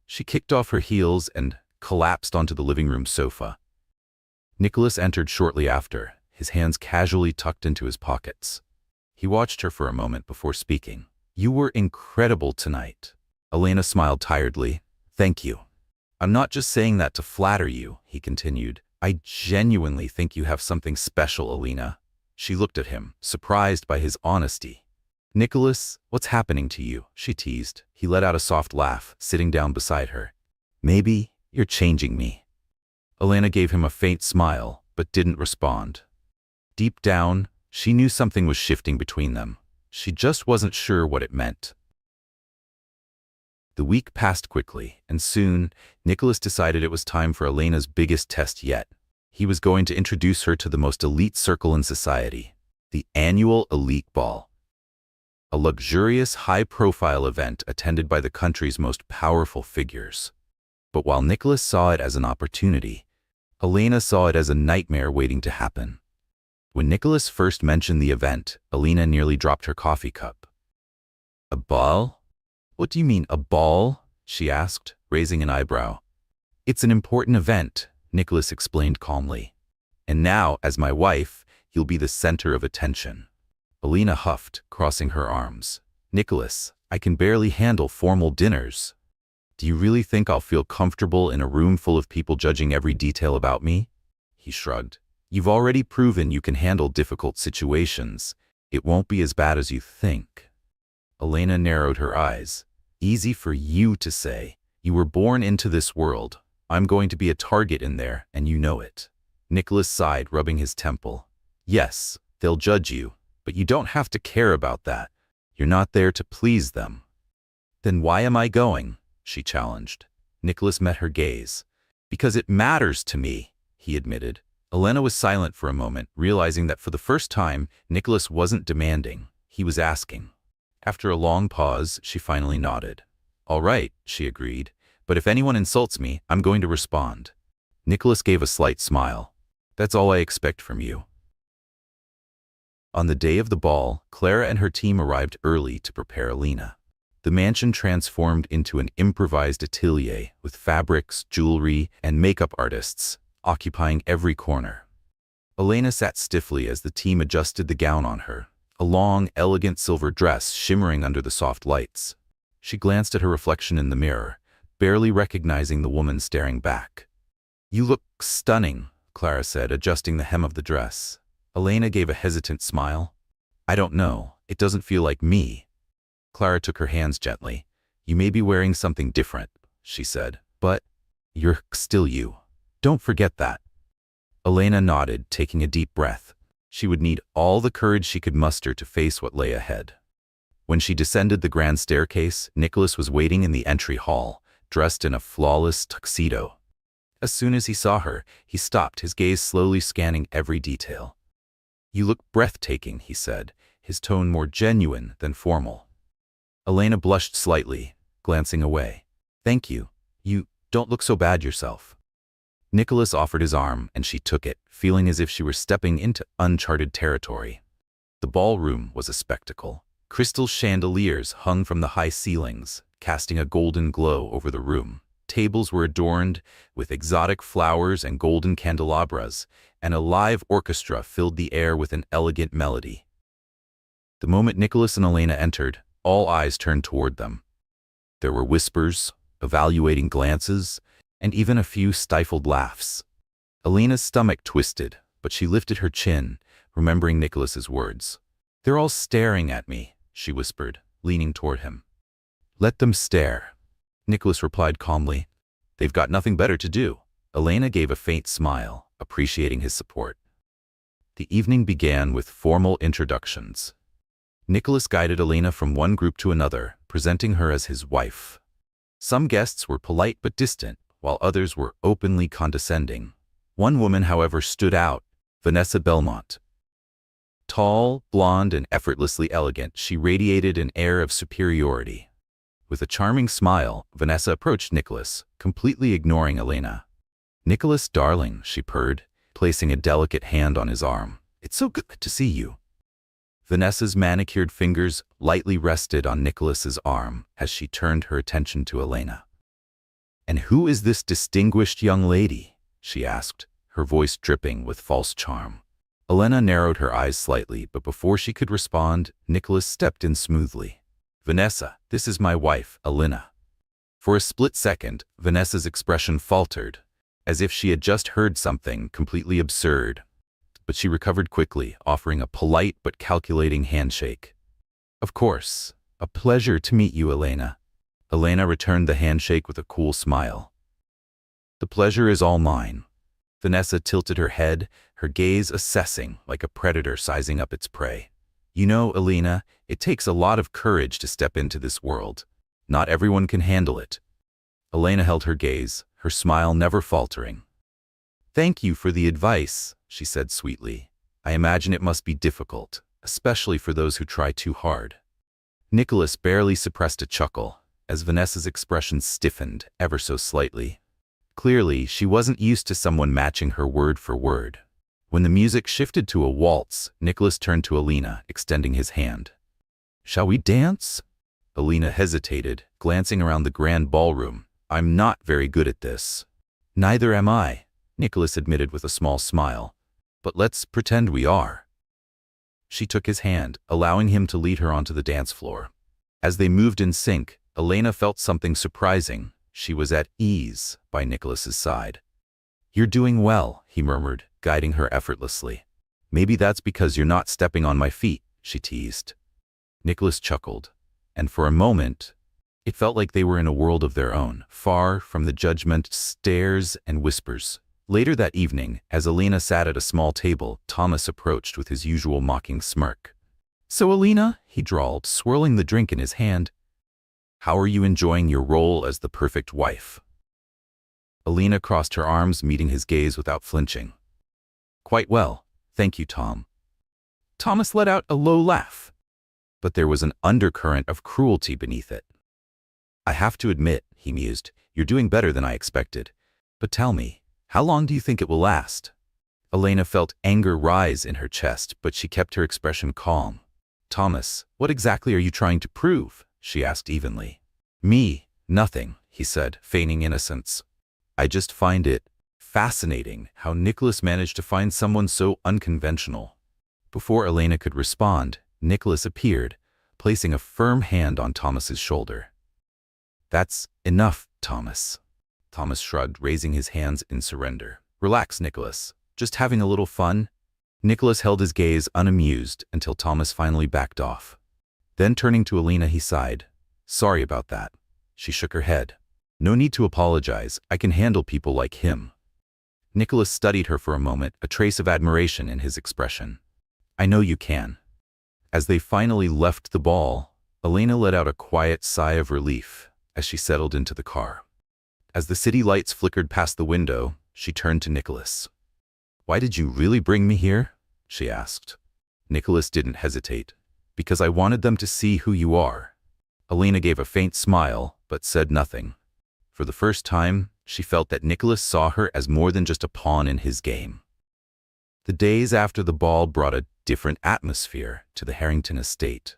She kicked off her heels and collapsed onto the living room sofa. Nicholas entered shortly after, his hands casually tucked into his pockets. He watched her for a moment before speaking. You were incredible tonight. Elena smiled tiredly. Thank you. I'm not just saying that to flatter you, he continued. I genuinely think you have something special, Elena. She looked at him, surprised by his honesty. Nicholas, what's happening to you? She teased. He let out a soft laugh, sitting down beside her. Maybe you're changing me. Elena gave him a faint smile, but didn't respond. Deep down, she knew something was shifting between them. She just wasn't sure what it meant. The week passed quickly, and soon, Nicholas decided it was time for Elena's biggest test yet. He was going to introduce her to the most elite circle in society, the annual Elite Ball. A luxurious, high-profile event attended by the country's most powerful figures. But while Nicholas saw it as an opportunity, Elena saw it as a nightmare waiting to happen. When Nicholas first mentioned the event, Elena nearly dropped her coffee cup. A ball? What do you mean, a ball? She asked, raising an eyebrow. It's an important event, Nicholas explained calmly. And now, as my wife, you'll be the center of attention. Elena huffed, crossing her arms. Nicholas, I can barely handle formal dinners. Do you really think I'll feel comfortable in a room full of people judging every detail about me? He shrugged. You've already proven you can handle difficult situations. It won't be as bad as you think. Elena narrowed her eyes. Easy for you to say. You were born into this world. I'm going to be a target in there, and you know it. Nicholas sighed, rubbing his temple. Yes, they'll judge you, but you don't have to care about that. You're not there to please them. Then why am I going? She challenged. Nicholas met her gaze. Because it matters to me, he admitted. Elena was silent for a moment, realizing that for the first time, Nicholas wasn't demanding. He was asking. After a long pause, she finally nodded. All right, she agreed, but if anyone insults me, I'm going to respond. Nicholas gave a slight smile. That's all I expect from you. On the day of the ball, Clara and her team arrived early to prepare Elena. The mansion transformed into an improvised atelier with fabrics, jewelry, and makeup artists occupying every corner. Elena sat stiffly as the team adjusted the gown on her, a long, elegant silver dress shimmering under the soft lights. She glanced at her reflection in the mirror, barely recognizing the woman staring back. You look stunning, Clara said, adjusting the hem of the dress. Elena gave a hesitant smile. I don't know. It doesn't feel like me. Clara took her hands gently. You may be wearing something different, she said, but you're still you. Don't forget that. Elena nodded, taking a deep breath. She would need all the courage she could muster to face what lay ahead. When she descended the grand staircase, Nicholas was waiting in the entry hall, dressed in a flawless tuxedo. As soon as he saw her, he stopped, his gaze slowly scanning every detail. You look breathtaking, he said, his tone more genuine than formal. Elena blushed slightly, glancing away. Thank you. You don't look so bad yourself. Nicholas offered his arm, and she took it, feeling as if she were stepping into uncharted territory. The ballroom was a spectacle. Crystal chandeliers hung from the high ceilings, casting a golden glow over the room. Tables were adorned with exotic flowers and golden candelabras, and a live orchestra filled the air with an elegant melody. The moment Nicholas and Elena entered, all eyes turned toward them. There were whispers, evaluating glances, and even a few stifled laughs. Elena's stomach twisted, but she lifted her chin, remembering Nicholas's words. They're all staring at me, she whispered, leaning toward him. Let them stare, Nicholas replied calmly. They've got nothing better to do. Elena gave a faint smile, appreciating his support. The evening began with formal introductions. Nicholas guided Elena from one group to another, presenting her as his wife. Some guests were polite but distant, while others were openly condescending. One woman, however, stood out, Vanessa Belmont. Tall, blonde, and effortlessly elegant, she radiated an air of superiority. With a charming smile, Vanessa approached Nicholas, completely ignoring Elena. Nicholas, darling, she purred, placing a delicate hand on his arm. It's so good to see you. Vanessa's manicured fingers lightly rested on Nicholas's arm as she turned her attention to Elena. And who is this distinguished young lady? She asked, her voice dripping with false charm. Elena narrowed her eyes slightly, but before she could respond, Nicholas stepped in smoothly. Vanessa, this is my wife, Elena. For a split second, Vanessa's expression faltered, as if she had just heard something completely absurd. But she recovered quickly, offering a polite but calculating handshake. Of course. A pleasure to meet you, Elena. Elena returned the handshake with a cool smile. The pleasure is all mine. Vanessa tilted her head, her gaze assessing like a predator sizing up its prey. You know, Elena, it takes a lot of courage to step into this world. Not everyone can handle it. Elena held her gaze, her smile never faltering. Thank you for the advice, she said sweetly. I imagine it must be difficult, especially for those who try too hard. Nicholas barely suppressed a chuckle, as Vanessa's expression stiffened ever so slightly. Clearly, she wasn't used to someone matching her word for word. When the music shifted to a waltz, Nicholas turned to Elena, extending his hand. Shall we dance? Elena hesitated, glancing around the grand ballroom. I'm not very good at this. Neither am I, Nicholas admitted with a small smile. But let's pretend we are. She took his hand, allowing him to lead her onto the dance floor. As they moved in sync, Elena felt something surprising. She was at ease by Nicholas's side. You're doing well, he murmured, guiding her effortlessly. Maybe that's because you're not stepping on my feet, she teased. Nicholas chuckled, and for a moment, it felt like they were in a world of their own, far from the judgment, stares, and whispers. Later that evening, as Elena sat at a small table, Thomas approached with his usual mocking smirk. So, Elena, he drawled, swirling the drink in his hand, how are you enjoying your role as the perfect wife? Elena crossed her arms, meeting his gaze without flinching. Quite well, thank you, Tom. Thomas let out a low laugh, but there was an undercurrent of cruelty beneath it. I have to admit, he mused, you're doing better than I expected. But tell me, how long do you think it will last? Elena felt anger rise in her chest, but she kept her expression calm. Thomas, what exactly are you trying to prove? She asked evenly. Me, nothing, he said, feigning innocence. I just find it fascinating how Nicholas managed to find someone so unconventional. Before Elena could respond, Nicholas appeared, placing a firm hand on Thomas's shoulder. That's enough, Thomas. Thomas shrugged, raising his hands in surrender. Relax, Nicholas. Just having a little fun. Nicholas held his gaze unamused until Thomas finally backed off. Then turning to Alina, he sighed. Sorry about that. She shook her head. No need to apologize. I can handle people like him. Nicholas studied her for a moment, a trace of admiration in his expression. I know you can. As they finally left the ball, Alina let out a quiet sigh of relief as she settled into the car. As the city lights flickered past the window, she turned to Nicholas. Why did you really bring me here? She asked. Nicholas didn't hesitate. Because I wanted them to see who you are. Alina gave a faint smile, but said nothing. For the first time, she felt that Nicholas saw her as more than just a pawn in his game. The days after the ball brought a different atmosphere to the Harrington estate.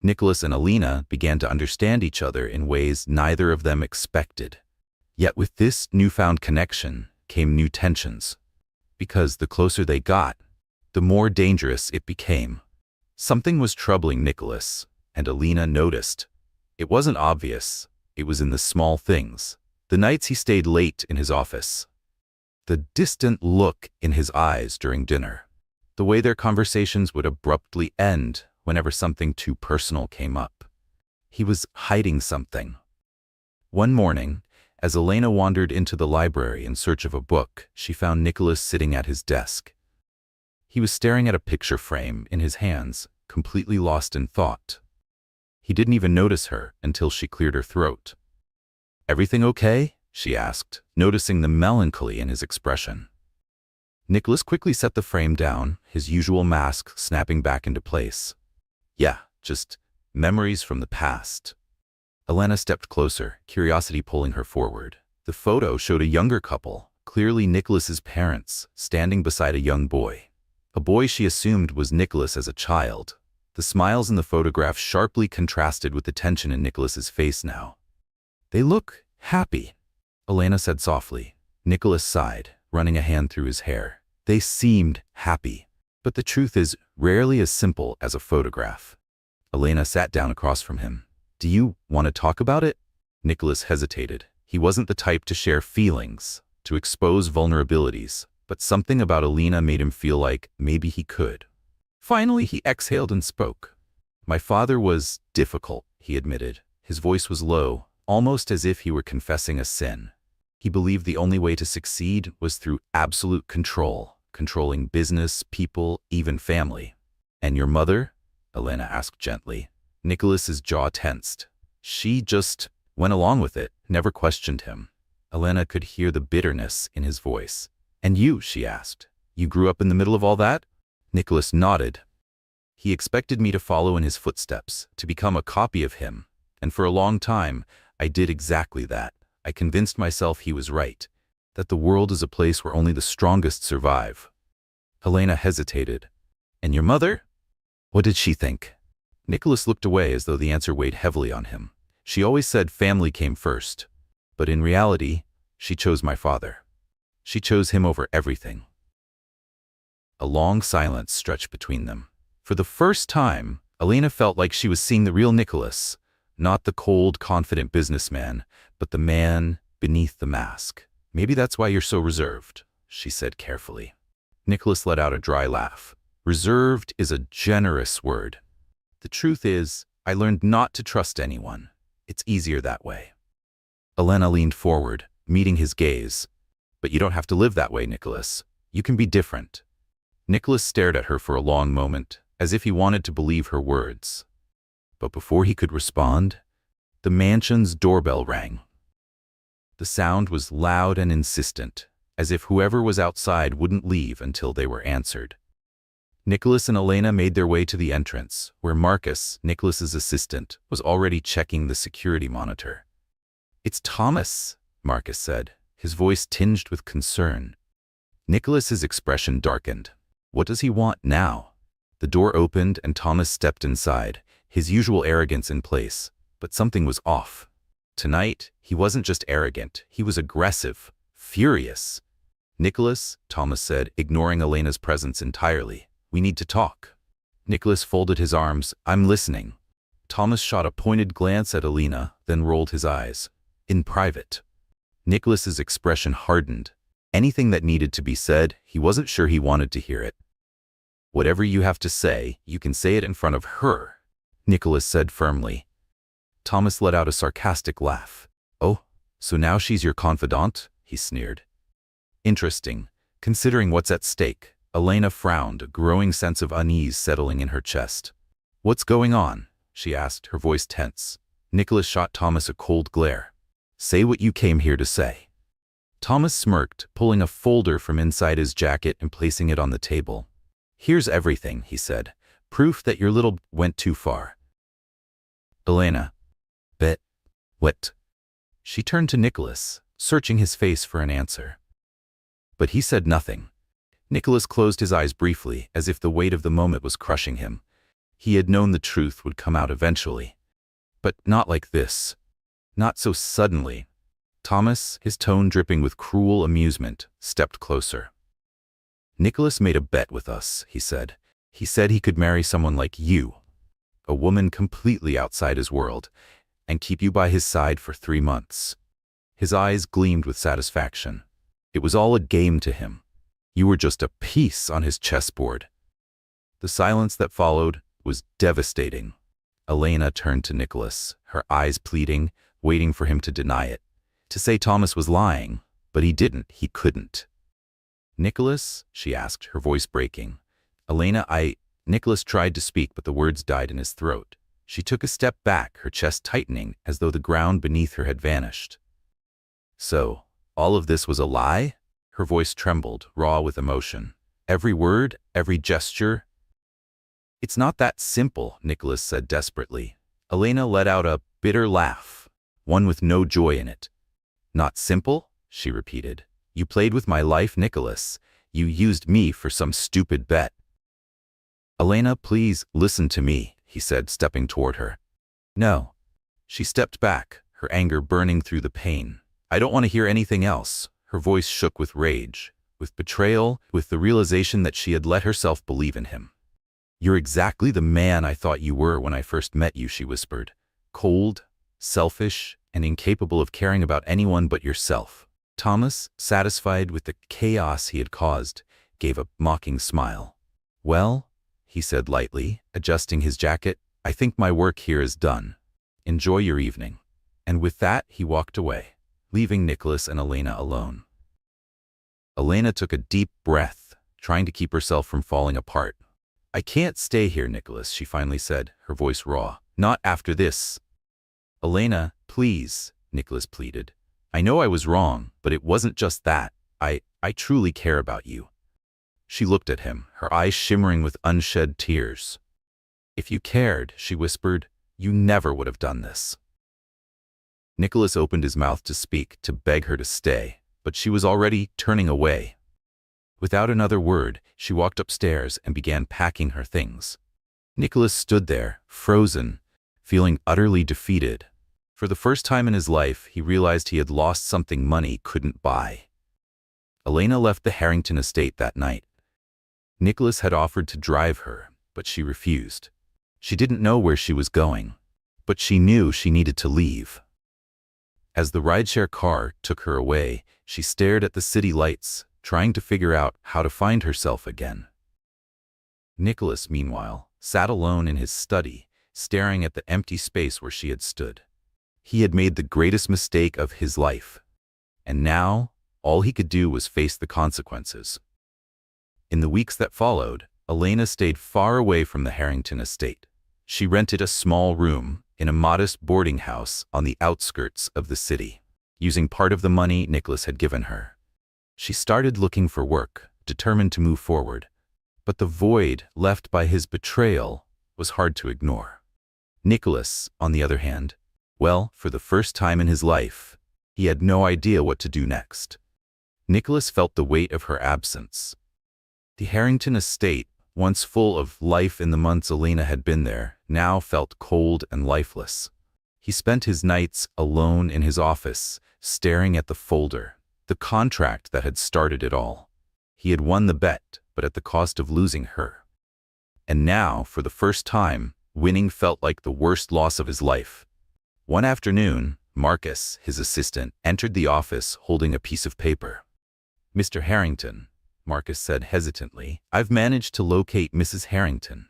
Nicholas and Alina began to understand each other in ways neither of them expected. Yet with this newfound connection came new tensions. Because the closer they got, the more dangerous it became. Something was troubling Nicholas, and Alina noticed. It wasn't obvious. It was in the small things. The nights he stayed late in his office. The distant look in his eyes during dinner. The way their conversations would abruptly end whenever something too personal came up. He was hiding something. One morning, as Alina wandered into the library in search of a book, she found Nicholas sitting at his desk. He was staring at a picture frame in his hands, completely lost in thought. He didn't even notice her until she cleared her throat. Everything okay? She asked, noticing the melancholy in his expression. Nicholas quickly set the frame down, his usual mask snapping back into place. Yeah, just memories from the past. Alina stepped closer, curiosity pulling her forward. The photo showed a younger couple, clearly Nicholas's parents, standing beside a young boy. A boy she assumed was Nicholas as a child. The smiles in the photograph sharply contrasted with the tension in Nicholas's face now. They look happy, Alina said softly. Nicholas sighed, running a hand through his hair. They seemed happy, but the truth is rarely as simple as a photograph. Alina sat down across from him. Do you want to talk about it? Nicholas hesitated. He wasn't the type to share feelings, to expose vulnerabilities, but something about Alina made him feel like maybe he could. Finally, he exhaled and spoke. My father was difficult, he admitted. His voice was low, almost as if he were confessing a sin. He believed the only way to succeed was through absolute control, controlling business, people, even family. And your mother? Alina asked gently. Nicholas's jaw tensed. She just went along with it, never questioned him. Alina could hear the bitterness in his voice. And you, she asked. You grew up in the middle of all that? Nicholas nodded. He expected me to follow in his footsteps, to become a copy of him. And for a long time, I did exactly that. I convinced myself he was right, that the world is a place where only the strongest survive. Alina hesitated. And your mother? What did she think? Nicholas looked away as though the answer weighed heavily on him. She always said family came first. But in reality, she chose my father. She chose him over everything. A long silence stretched between them. For the first time, Alina felt like she was seeing the real Nicholas, not the cold, confident businessman, but the man beneath the mask. Maybe that's why you're so reserved, she said carefully. Nicholas let out a dry laugh. Reserved is a generous word. The truth is, I learned not to trust anyone. It's easier that way. Alina leaned forward, meeting his gaze. But you don't have to live that way, Nicholas. You can be different. Nicholas stared at her for a long moment, as if he wanted to believe her words. But before he could respond, the mansion's doorbell rang. The sound was loud and insistent, as if whoever was outside wouldn't leave until they were answered. Nicholas and Alina made their way to the entrance, where Marcus, Nicholas's assistant, was already checking the security monitor. It's Thomas, Marcus said, his voice tinged with concern. Nicholas's expression darkened. What does he want now? The door opened and Thomas stepped inside, his usual arrogance in place, but something was off. Tonight, he wasn't just arrogant, he was aggressive, furious. Nicholas, Thomas said, ignoring Alina's presence entirely. We need to talk. Nicholas folded his arms. I'm listening. Thomas shot a pointed glance at Alina, then rolled his eyes. In private. Nicholas's expression hardened. Anything that needed to be said, he wasn't sure he wanted to hear it. "Whatever you have to say, you can say it in front of her," Nicholas said firmly. Thomas let out a sarcastic laugh. "Oh, so now she's your confidant?" he sneered. "Interesting, considering what's at stake." Elena frowned, a growing sense of unease settling in her chest. "What's going on?" she asked, her voice tense. Nicholas shot Thomas a cold glare. "Say what you came here to say." Thomas smirked, pulling a folder from inside his jacket and placing it on the table. "Here's everything," he said. "Proof that your little went too far." Elena. "Bet. What?" She turned to Nicholas, searching his face for an answer. But he said nothing. Nicholas closed his eyes briefly, as if the weight of the moment was crushing him. He had known the truth would come out eventually. But not like this. Not so suddenly. Thomas, his tone dripping with cruel amusement, stepped closer. "Nicholas made a bet with us," he said. "He said he could marry someone like you, a woman completely outside his world, and keep you by his side for 3 months. His eyes gleamed with satisfaction. It was all a game to him. You were just a piece on his chessboard." The silence that followed was devastating. Elena turned to Nicholas, her eyes pleading, waiting for him to deny it. To say Thomas was lying, but he didn't, he couldn't. "Nicholas?" she asked, her voice breaking. "Elena, Nicholas tried to speak, but the words died in his throat. She took a step back, her chest tightening, as though the ground beneath her had vanished. "So, all of this was a lie?" Her voice trembled, raw with emotion. "Every word, every gesture?" "It's not that simple," Nicholas said desperately. Elena let out a bitter laugh, one with no joy in it. "Not simple?" she repeated. "You played with my life, Nicholas. You used me for some stupid bet." "Elena, please, listen to me," he said, stepping toward her. "No." She stepped back, her anger burning through the pain. "I don't want to hear anything else." Her voice shook with rage, with betrayal, with the realization that she had let herself believe in him. "You're exactly the man I thought you were when I first met you," she whispered. "Cold, selfish, and incapable of caring about anyone but yourself." Thomas, satisfied with the chaos he had caused, gave a mocking smile. "Well," he said lightly, adjusting his jacket, "I think my work here is done. Enjoy your evening." And with that, he walked away, leaving Nicholas and Elena alone. Elena took a deep breath, trying to keep herself from falling apart. "I can't stay here, Nicholas," she finally said, her voice raw. "Not after this." "Elena, please," Nicholas pleaded. "I know I was wrong, but it wasn't just that. I truly care about you." She looked at him, her eyes shimmering with unshed tears. "If you cared," she whispered, "you never would have done this." Nicholas opened his mouth to speak, to beg her to stay, but she was already turning away. Without another word, she walked upstairs and began packing her things. Nicholas stood there, frozen, feeling utterly defeated. For the first time in his life, he realized he had lost something money couldn't buy. Elena left the Harrington estate that night. Nicholas had offered to drive her, but she refused. She didn't know where she was going, but she knew she needed to leave. As the rideshare car took her away, she stared at the city lights, trying to figure out how to find herself again. Nicholas, meanwhile, sat alone in his study, staring at the empty space where she had stood. He had made the greatest mistake of his life, and now all he could do was face the consequences. In the weeks that followed, Elena stayed far away from the Harrington estate. She rented a small room in a modest boarding house on the outskirts of the city, using part of the money Nicholas had given her. She started looking for work, determined to move forward, but the void left by his betrayal was hard to ignore. Nicholas, on the other hand, well, for the first time in his life, he had no idea what to do next. Nicholas felt the weight of her absence. The Harrington estate, once full of life in the months Elena had been there, now felt cold and lifeless. He spent his nights alone in his office, staring at the folder, the contract that had started it all. He had won the bet, but at the cost of losing her. And now, for the first time, winning felt like the worst loss of his life. One afternoon, Marcus, his assistant, entered the office holding a piece of paper. "Mr. Harrington," Marcus said hesitantly, "I've managed to locate Mrs. Harrington."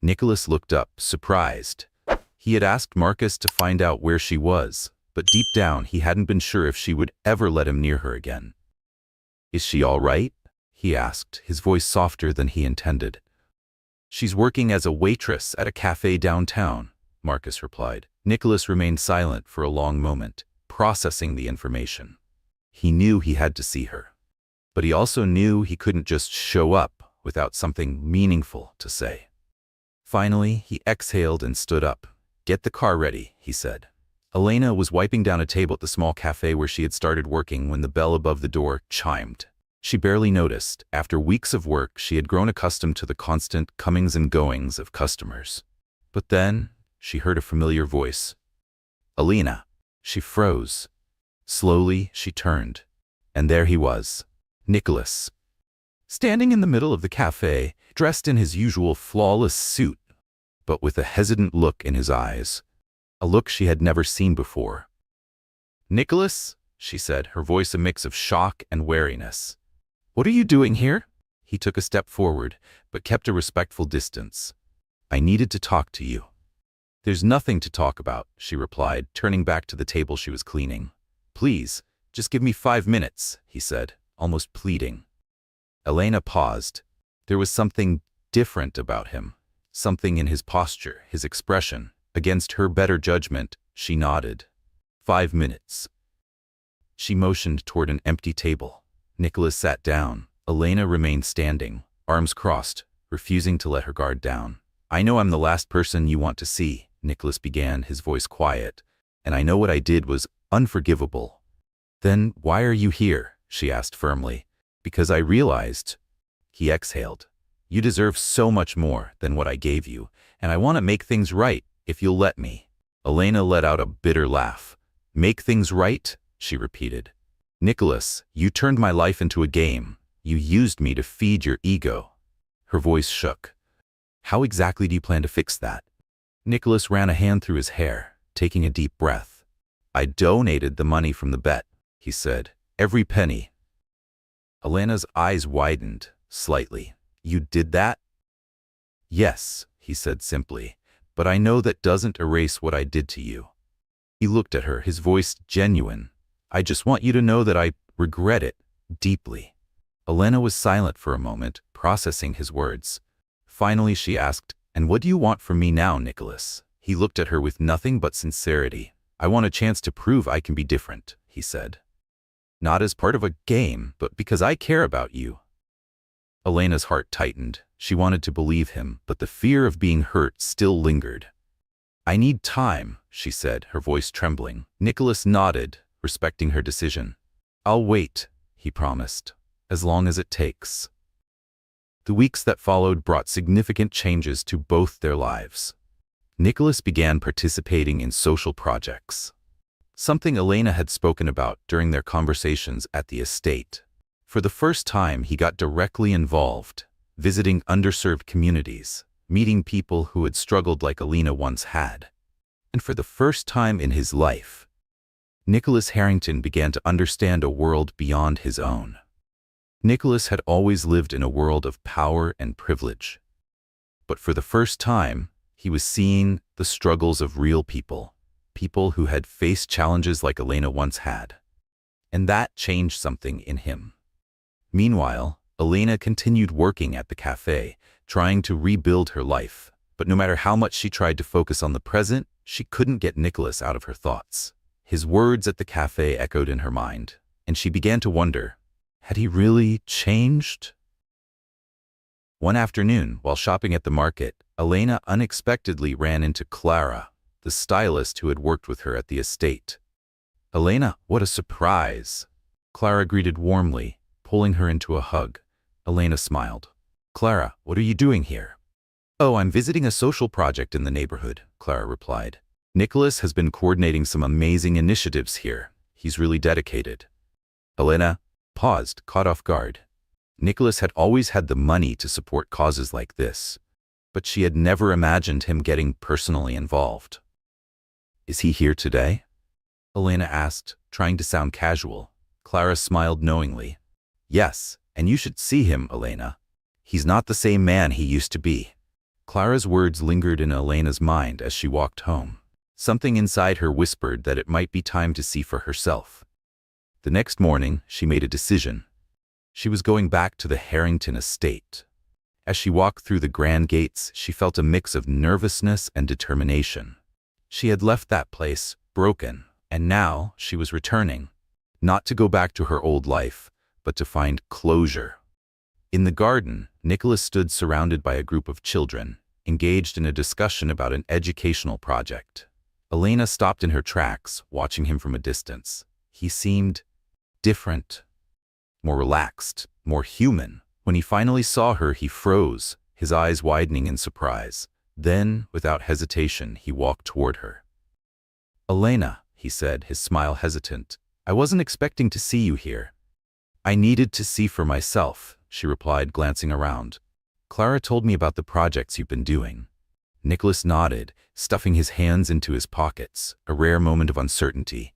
Nicholas looked up, surprised. He had asked Marcus to find out where she was, but deep down he hadn't been sure if she would ever let him near her again. "Is she all right?" he asked, his voice softer than he intended. "She's working as a waitress at a cafe downtown," Marcus replied. Nicholas remained silent for a long moment, processing the information. He knew he had to see her, but he also knew he couldn't just show up without something meaningful to say. Finally, he exhaled and stood up. "Get the car ready," he said. Elena was wiping down a table at the small cafe where she had started working when the bell above the door chimed. She barely noticed. After weeks of work, she had grown accustomed to the constant comings and goings of customers. But then, she heard a familiar voice. "Elena." She froze. Slowly, she turned. And there he was, Nicholas, standing in the middle of the cafe, dressed in his usual flawless suit, but with a hesitant look in his eyes, a look she had never seen before. "Nicholas," she said, her voice a mix of shock and wariness. "What are you doing here?" He took a step forward, but kept a respectful distance. "I needed to talk to you." "There's nothing to talk about," she replied, turning back to the table she was cleaning. "Please, just give me 5 minutes," he said, almost pleading. Elena paused. There was something different about him, something in his posture, his expression. Against her better judgment, she nodded. 5 minutes. She motioned toward an empty table. Nicholas sat down. Elena remained standing, arms crossed, refusing to let her guard down. "I know I'm the last person you want to see," Nicholas began, his voice quiet, "and I know what I did was unforgivable." "Then why are you here?" she asked firmly. "Because I realized," he exhaled, "you deserve so much more than what I gave you, and I want to make things right, if you'll let me." Elena let out a bitter laugh. "Make things right?" she repeated. "Nicholas, you turned my life into a game. You used me to feed your ego." Her voice shook. "How exactly do you plan to fix that?" Nicholas ran a hand through his hair, taking a deep breath. "I donated the money from the bet," he said. "Every penny." Elena's eyes widened slightly. "You did that?" "Yes," he said simply, "but I know that doesn't erase what I did to you." He looked at her, his voice genuine. "I just want you to know that I regret it deeply." Elena was silent for a moment, processing his words. Finally she asked, "And what do you want from me now, Nicholas?" He looked at her with nothing but sincerity. "I want a chance to prove I can be different," he said. "Not as part of a game, but because I care about you." Elena's heart tightened. She wanted to believe him, but the fear of being hurt still lingered. "I need time," she said, her voice trembling. Nicholas nodded, respecting her decision. "I'll wait," he promised, "as long as it takes." The weeks that followed brought significant changes to both their lives. Nicholas began participating in social projects, something Elena had spoken about during their conversations at the estate. For the first time, he got directly involved, visiting underserved communities, meeting people who had struggled like Elena once had. And for the first time in his life, Nicholas Harrington began to understand a world beyond his own. Nicholas had always lived in a world of power and privilege. But for the first time, he was seeing the struggles of real people, people who had faced challenges like Elena once had. And that changed something in him. Meanwhile, Elena continued working at the cafe, trying to rebuild her life. But no matter how much she tried to focus on the present, she couldn't get Nicholas out of her thoughts. His words at the cafe echoed in her mind, and she began to wonder, had he really changed? One afternoon, while shopping at the market, Elena unexpectedly ran into Clara, the stylist who had worked with her at the estate. "Elena, what a surprise!" Clara greeted warmly, pulling her into a hug. Elena smiled. "Clara, what are you doing here?" "Oh, I'm visiting a social project in the neighborhood," Clara replied. "Nicholas has been coordinating some amazing initiatives here. He's really dedicated." Elena paused, caught off guard. Nicholas had always had the money to support causes like this, but she had never imagined him getting personally involved. "Is he here today?" Elena asked, trying to sound casual. Clara smiled knowingly. Yes, and you should see him, Elena. He's not the same man he used to be. Clara's words lingered in Elena's mind as she walked home. Something inside her whispered that it might be time to see for herself. The next morning, she made a decision. She was going back to the Harrington estate. As she walked through the grand gates, she felt a mix of nervousness and determination. She had left that place, broken, and now she was returning, not to go back to her old life, but to find closure. In the garden, Nicholas stood surrounded by a group of children, engaged in a discussion about an educational project. Elena stopped in her tracks, watching him from a distance. He seemed different, more relaxed, more human. When he finally saw her, he froze, his eyes widening in surprise. Then, without hesitation, he walked toward her. "Elena," he said, his smile hesitant, "I wasn't expecting to see you here." "I needed to see for myself," she replied, glancing around. "Clara told me about the projects you've been doing." Nicholas nodded, stuffing his hands into his pockets, a rare moment of uncertainty.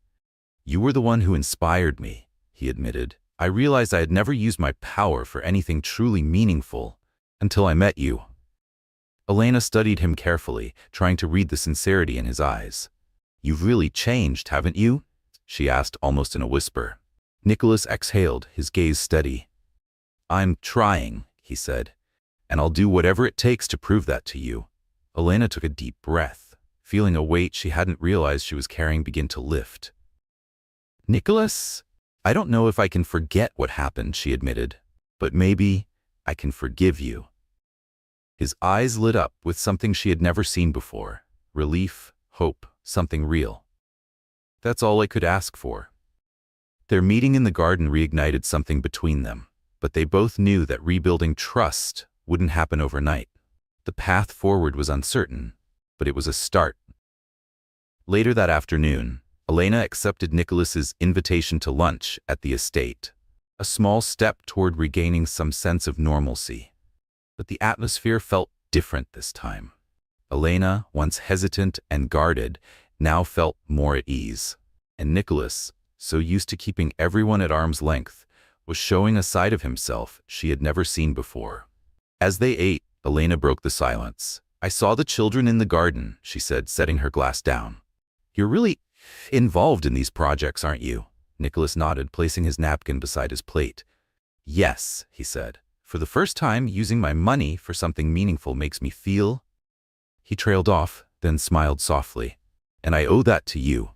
"You were the one who inspired me," he admitted. "I realized I had never used my power for anything truly meaningful until I met you." Elena studied him carefully, trying to read the sincerity in his eyes. "You've really changed, haven't you?" she asked almost in a whisper. Nicholas exhaled, his gaze steady. "I'm trying," he said, "and I'll do whatever it takes to prove that to you." Elena took a deep breath, feeling a weight she hadn't realized she was carrying begin to lift. "Nicholas, I don't know if I can forget what happened," she admitted, "but maybe I can forgive you." His eyes lit up with something she had never seen before. Relief, hope, something real. "That's all I could ask for." Their meeting in the garden reignited something between them, but they both knew that rebuilding trust wouldn't happen overnight. The path forward was uncertain, but it was a start. Later that afternoon, Elena accepted Nicholas's invitation to lunch at the estate, a small step toward regaining some sense of normalcy. But the atmosphere felt different this time. Elena, once hesitant and guarded, now felt more at ease. And Nicholas, so used to keeping everyone at arm's length, was showing a side of himself she had never seen before. As they ate, Elena broke the silence. "I saw the children in the garden," she said, setting her glass down. "You're really involved in these projects, aren't you?" Nicholas nodded, placing his napkin beside his plate. "Yes," he said. "For the first time, using my money for something meaningful makes me feel—" He trailed off, then smiled softly. "And I owe that to you."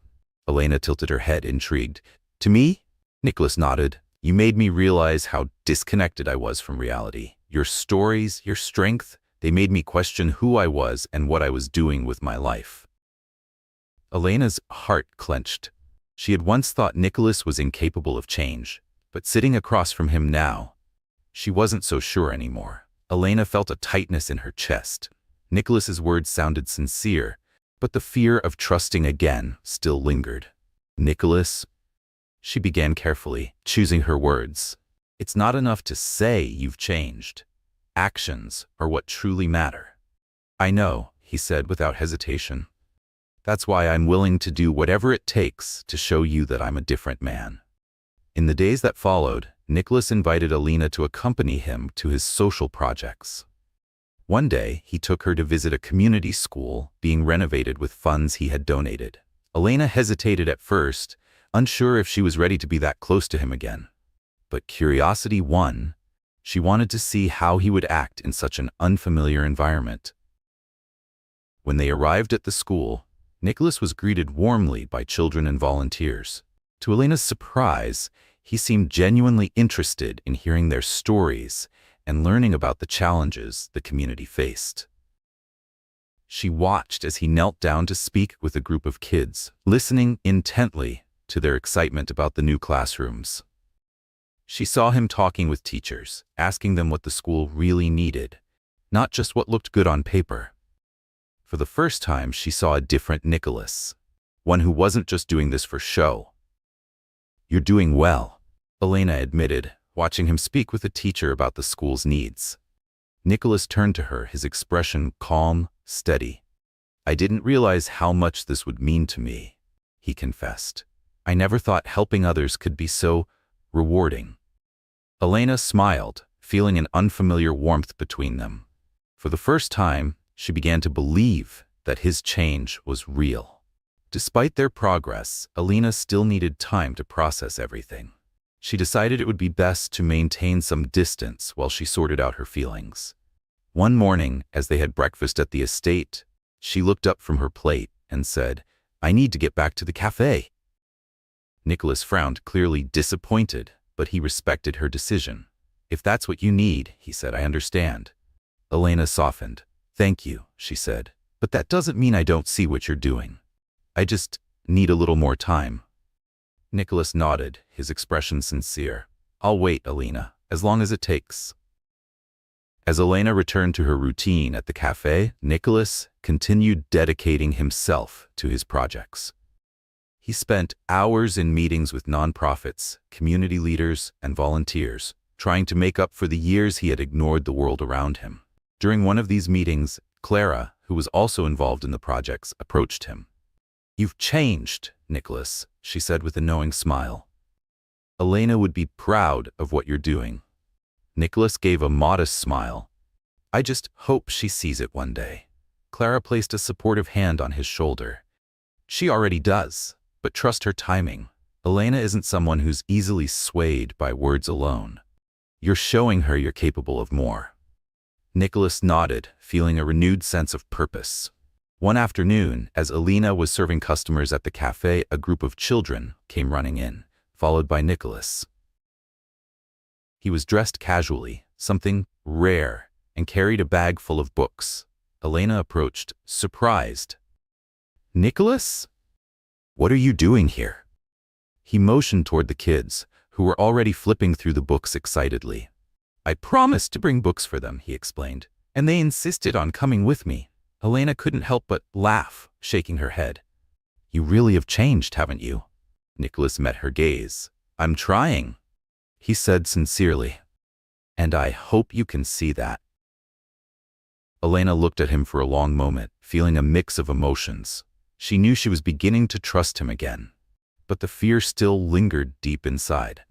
Elena tilted her head, intrigued. "To me?" Nicholas nodded. "You made me realize how disconnected I was from reality. Your stories, your strength, they made me question who I was and what I was doing with my life." Elena's heart clenched. She had once thought Nicholas was incapable of change, but sitting across from him now, she wasn't so sure anymore. Elena felt a tightness in her chest. Nicholas's words sounded sincere, but the fear of trusting again still lingered. "Nicholas," she began carefully, choosing her words. "It's not enough to say you've changed. Actions are what truly matter." "I know," he said without hesitation. "That's why I'm willing to do whatever it takes to show you that I'm a different man." In the days that followed, Nicholas invited Elena to accompany him to his social projects. One day, he took her to visit a community school being renovated with funds he had donated. Elena hesitated at first, unsure if she was ready to be that close to him again. But curiosity won. She wanted to see how he would act in such an unfamiliar environment. When they arrived at the school, Nicholas was greeted warmly by children and volunteers. To Elena's surprise, he seemed genuinely interested in hearing their stories and learning about the challenges the community faced. She watched as he knelt down to speak with a group of kids, listening intently to their excitement about the new classrooms. She saw him talking with teachers, asking them what the school really needed, not just what looked good on paper. For the first time, she saw a different Nicholas, one who wasn't just doing this for show. "You're doing well," Elena admitted, watching him speak with a teacher about the school's needs. Nicholas turned to her, his expression calm, steady. "I didn't realize how much this would mean to me," he confessed. I never thought helping others could be so rewarding. Elena smiled, feeling an unfamiliar warmth between them. For the first time, she began to believe that his change was real. Despite their progress, Elena still needed time to process everything. She decided it would be best to maintain some distance while she sorted out her feelings. One morning, as they had breakfast at the estate, she looked up from her plate and said, "I need to get back to the cafe." Nicholas frowned, clearly disappointed, but he respected her decision. "If that's what you need," he said, "I understand." Elena softened. "Thank you," she said, "but that doesn't mean I don't see what you're doing. I just need a little more time." Nicholas nodded, his expression sincere. "I'll wait, Elena, as long as it takes." As Elena returned to her routine at the cafe, Nicholas continued dedicating himself to his projects. He spent hours in meetings with nonprofits, community leaders, and volunteers, trying to make up for the years he had ignored the world around him. During one of these meetings, Clara, who was also involved in the projects, approached him. "You've changed, Nicholas," she said with a knowing smile. "Elena would be proud of what you're doing." Nicholas gave a modest smile. "I just hope she sees it one day." Clara placed a supportive hand on his shoulder. "She already does, but trust her timing. Elena isn't someone who's easily swayed by words alone. You're showing her you're capable of more." Nicholas nodded, feeling a renewed sense of purpose. One afternoon, as Elena was serving customers at the cafe, a group of children came running in, followed by Nicholas. He was dressed casually, something rare, and carried a bag full of books. Elena approached, surprised. "Nicholas? What are you doing here?" He motioned toward the kids, who were already flipping through the books excitedly. "I promised to bring books for them," he explained, "and they insisted on coming with me." Elena couldn't help but laugh, shaking her head. "You really have changed, haven't you?" Nicholas met her gaze. "I'm trying," he said sincerely. "And I hope you can see that." Elena looked at him for a long moment, feeling a mix of emotions. She knew she was beginning to trust him again, but the fear still lingered deep inside.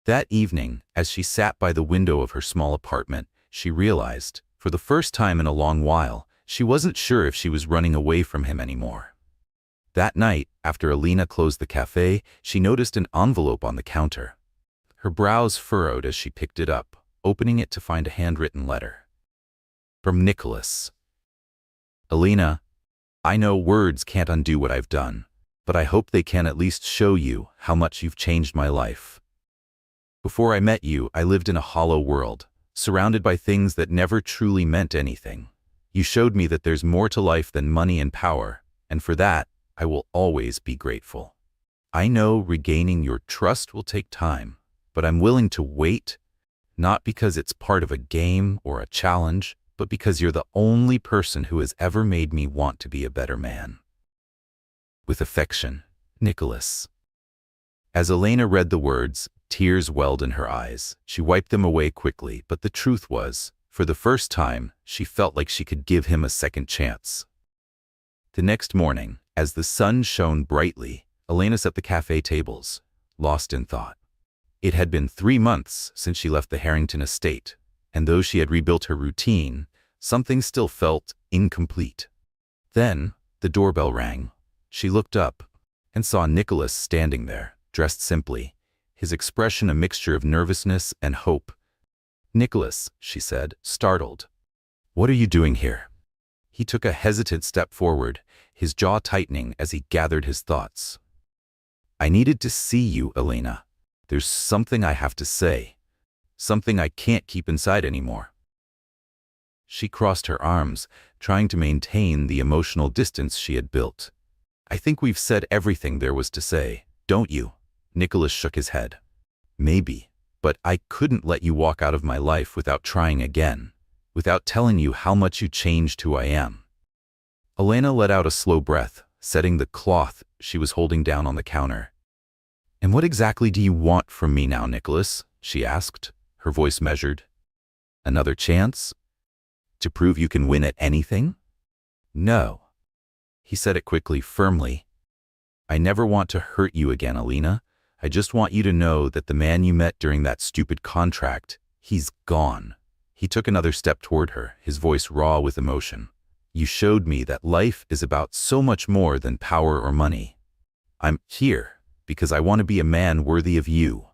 That evening, as she sat by the window of her small apartment, she realized, for the first time in a long while, she wasn't sure if she was running away from him anymore. That night, after Elena closed the cafe, she noticed an envelope on the counter. Her brows furrowed as she picked it up, opening it to find a handwritten letter. From Nicholas. "Elena, I know words can't undo what I've done, but I hope they can at least show you how much you've changed my life. Before I met you, I lived in a hollow world, surrounded by things that never truly meant anything. You showed me that there's more to life than money and power, and for that, I will always be grateful. I know regaining your trust will take time, but I'm willing to wait, not because it's part of a game or a challenge, but because you're the only person who has ever made me want to be a better man. With affection, Nicholas." As Elena read the words, tears welled in her eyes. She wiped them away quickly, but the truth was, for the first time, she felt like she could give him a second chance. The next morning, as the sun shone brightly, Elena set the cafe tables, lost in thought. It had been 3 months since she left the Harrington estate, and though she had rebuilt her routine, something still felt incomplete. Then, the doorbell rang. She looked up and saw Nicholas standing there, dressed simply, his expression a mixture of nervousness and hope. "Nicholas," she said, startled. "What are you doing here?" He took a hesitant step forward, his jaw tightening as he gathered his thoughts. "I needed to see you, Elena. There's something I have to say. Something I can't keep inside anymore." She crossed her arms, trying to maintain the emotional distance she had built. "I think we've said everything there was to say, don't you?" Nicholas shook his head. "Maybe, but I couldn't let you walk out of my life without trying again, without telling you how much you changed who I am." Elena let out a slow breath, setting the cloth she was holding down on the counter. "And what exactly do you want from me now, Nicholas?" she asked, her voice measured. "Another chance? To prove you can win at anything?" "No." He said it quickly, firmly. I never want to hurt you again, Alina. I just want you to know that the man you met during that stupid contract, he's gone." He took another step toward her, his voice raw with emotion. "You showed me that life is about so much more than power or money. I'm here because I want to be a man worthy of you."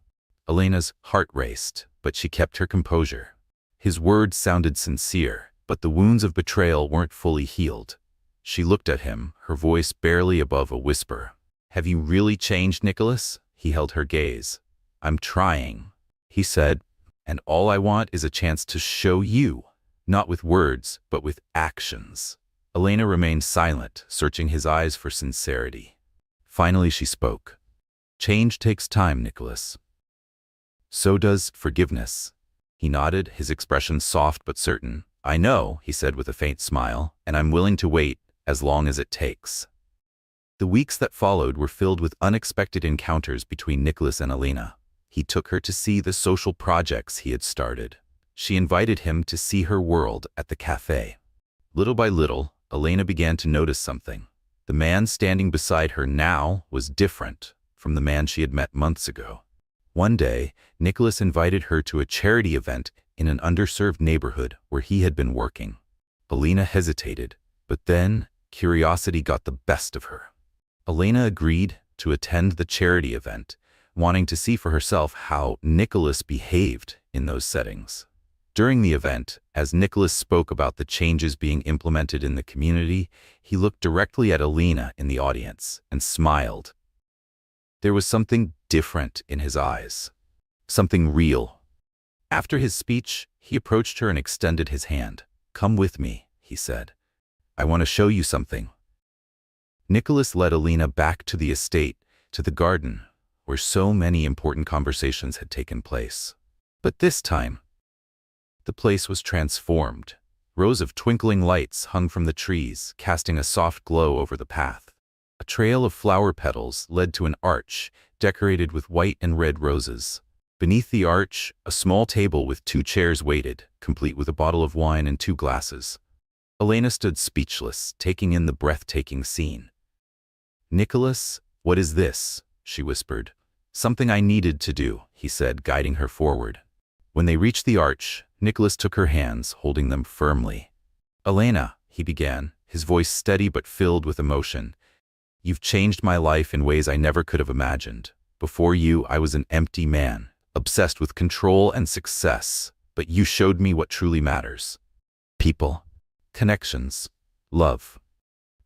Elena's heart raced, but she kept her composure. His words sounded sincere, but the wounds of betrayal weren't fully healed. She looked at him, her voice barely above a whisper. "Have you really changed, Nicholas?" He held her gaze. "I'm trying," he said, "and all I want is a chance to show you, not with words, but with actions." Elena remained silent, searching his eyes for sincerity. Finally she spoke. "Change takes time, Nicholas. So does forgiveness." He nodded, his expression soft but certain. "I know," he said with a faint smile, "and I'm willing to wait as long as it takes." The weeks that followed were filled with unexpected encounters between Nicholas and Elena. He took her to see the social projects he had started. She invited him to see her world at the cafe. Little by little, Elena began to notice something. The man standing beside her now was different from the man she had met months ago. One day, Nicholas invited her to a charity event in an underserved neighborhood where he had been working. Elena hesitated, but then curiosity got the best of her. Elena agreed to attend the charity event, wanting to see for herself how Nicholas behaved in those settings. During the event, as Nicholas spoke about the changes being implemented in the community, he looked directly at Elena in the audience and smiled. There was something different in his eyes, something real. After his speech, he approached her and extended his hand. "Come with me," he said. "I want to show you something." Nicholas led Elena back to the estate, to the garden, where so many important conversations had taken place. But this time, the place was transformed. Rows of twinkling lights hung from the trees, casting a soft glow over the path. A trail of flower petals led to an arch, decorated with white and red roses. Beneath the arch, a small table with 2 chairs waited, complete with a bottle of wine and 2 glasses. Elena stood speechless, taking in the breathtaking scene. "Nicholas, what is this?" she whispered. "Something I needed to do," he said, guiding her forward. When they reached the arch, Nicholas took her hands, holding them firmly. "Elena," he began, his voice steady but filled with emotion, "you've changed my life in ways I never could have imagined. Before you, I was an empty man, obsessed with control and success, but you showed me what truly matters. People, connections, love."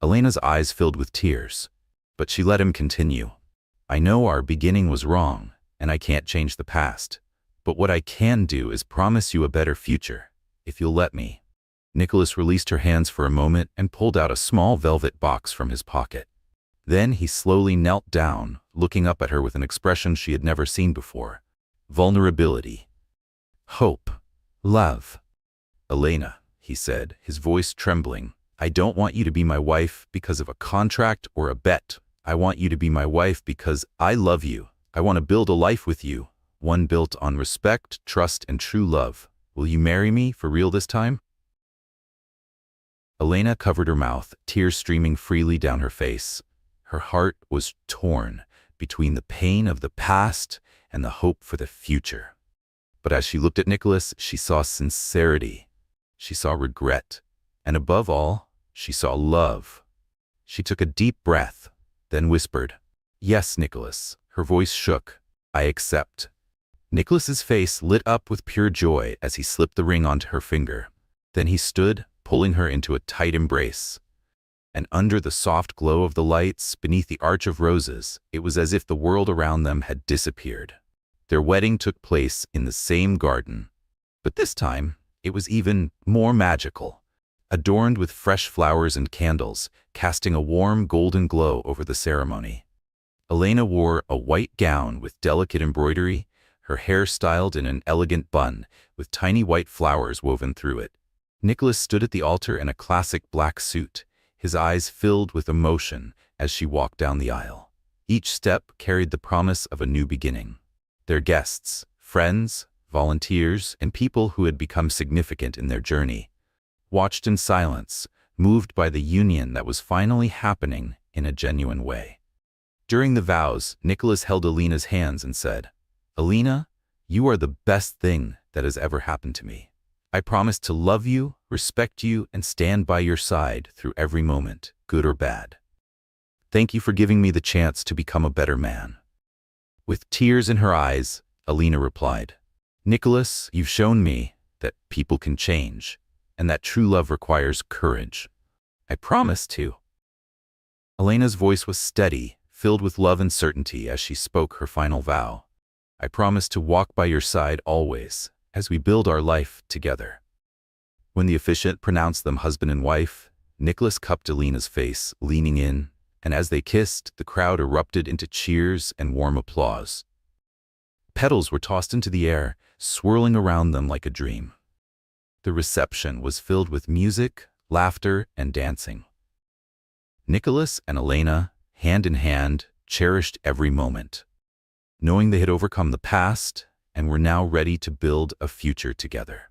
Elena's eyes filled with tears, but she let him continue. "I know our beginning was wrong, and I can't change the past. But what I can do is promise you a better future, if you'll let me." Nicholas released her hands for a moment and pulled out a small velvet box from his pocket. Then he slowly knelt down, looking up at her with an expression she had never seen before. Vulnerability. Hope. Love. "Elena," he said, his voice trembling, "I don't want you to be my wife because of a contract or a bet. I want you to be my wife because I love you. I want to build a life with you, one built on respect, trust, and true love. Will you marry me for real this time?" Elena covered her mouth, tears streaming freely down her face. Her heart was torn between the pain of the past and the hope for the future. But as she looked at Nicholas, she saw sincerity. She saw regret. And above all, she saw love. She took a deep breath, then whispered, "Yes, Nicholas." Her voice shook. "I accept." Nicholas's face lit up with pure joy as he slipped the ring onto her finger. Then he stood, pulling her into a tight embrace. And under the soft glow of the lights, beneath the arch of roses, it was as if the world around them had disappeared. Their wedding took place in the same garden. But this time, it was even more magical. Adorned with fresh flowers and candles, casting a warm golden glow over the ceremony. Elena wore a white gown with delicate embroidery, her hair styled in an elegant bun, with tiny white flowers woven through it. Nicholas stood at the altar in a classic black suit, his eyes filled with emotion as she walked down the aisle. Each step carried the promise of a new beginning. Their guests, friends, volunteers, and people who had become significant in their journey watched in silence, moved by the union that was finally happening in a genuine way. During the vows, Nicholas held Alina's hands and said, "Alina, you are the best thing that has ever happened to me. I promise to love you, respect you, and stand by your side through every moment, good or bad. Thank you for giving me the chance to become a better man." With tears in her eyes, Alina replied, "Nicholas, you've shown me that people can change, and that true love requires courage. I promise to." Elena's voice was steady, filled with love and certainty as she spoke her final vow. "I promise to walk by your side always, as we build our life together." When the officiant pronounced them husband and wife, Nicholas cupped Alina's face, leaning in, and as they kissed, the crowd erupted into cheers and warm applause. Petals were tossed into the air, swirling around them like a dream. The reception was filled with music, laughter, and dancing. Nicholas and Elena, hand in hand, cherished every moment, knowing they had overcome the past and were now ready to build a future together.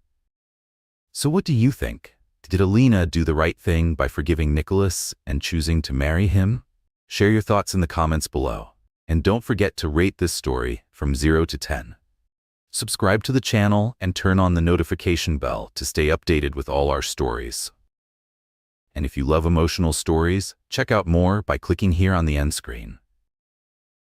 So what do you think? Did Alina do the right thing by forgiving Nicholas and choosing to marry him? Share your thoughts in the comments below. And don't forget to rate this story from 0 to 10. Subscribe to the channel and turn on the notification bell to stay updated with all our stories. And if you love emotional stories, check out more by clicking here on the end screen.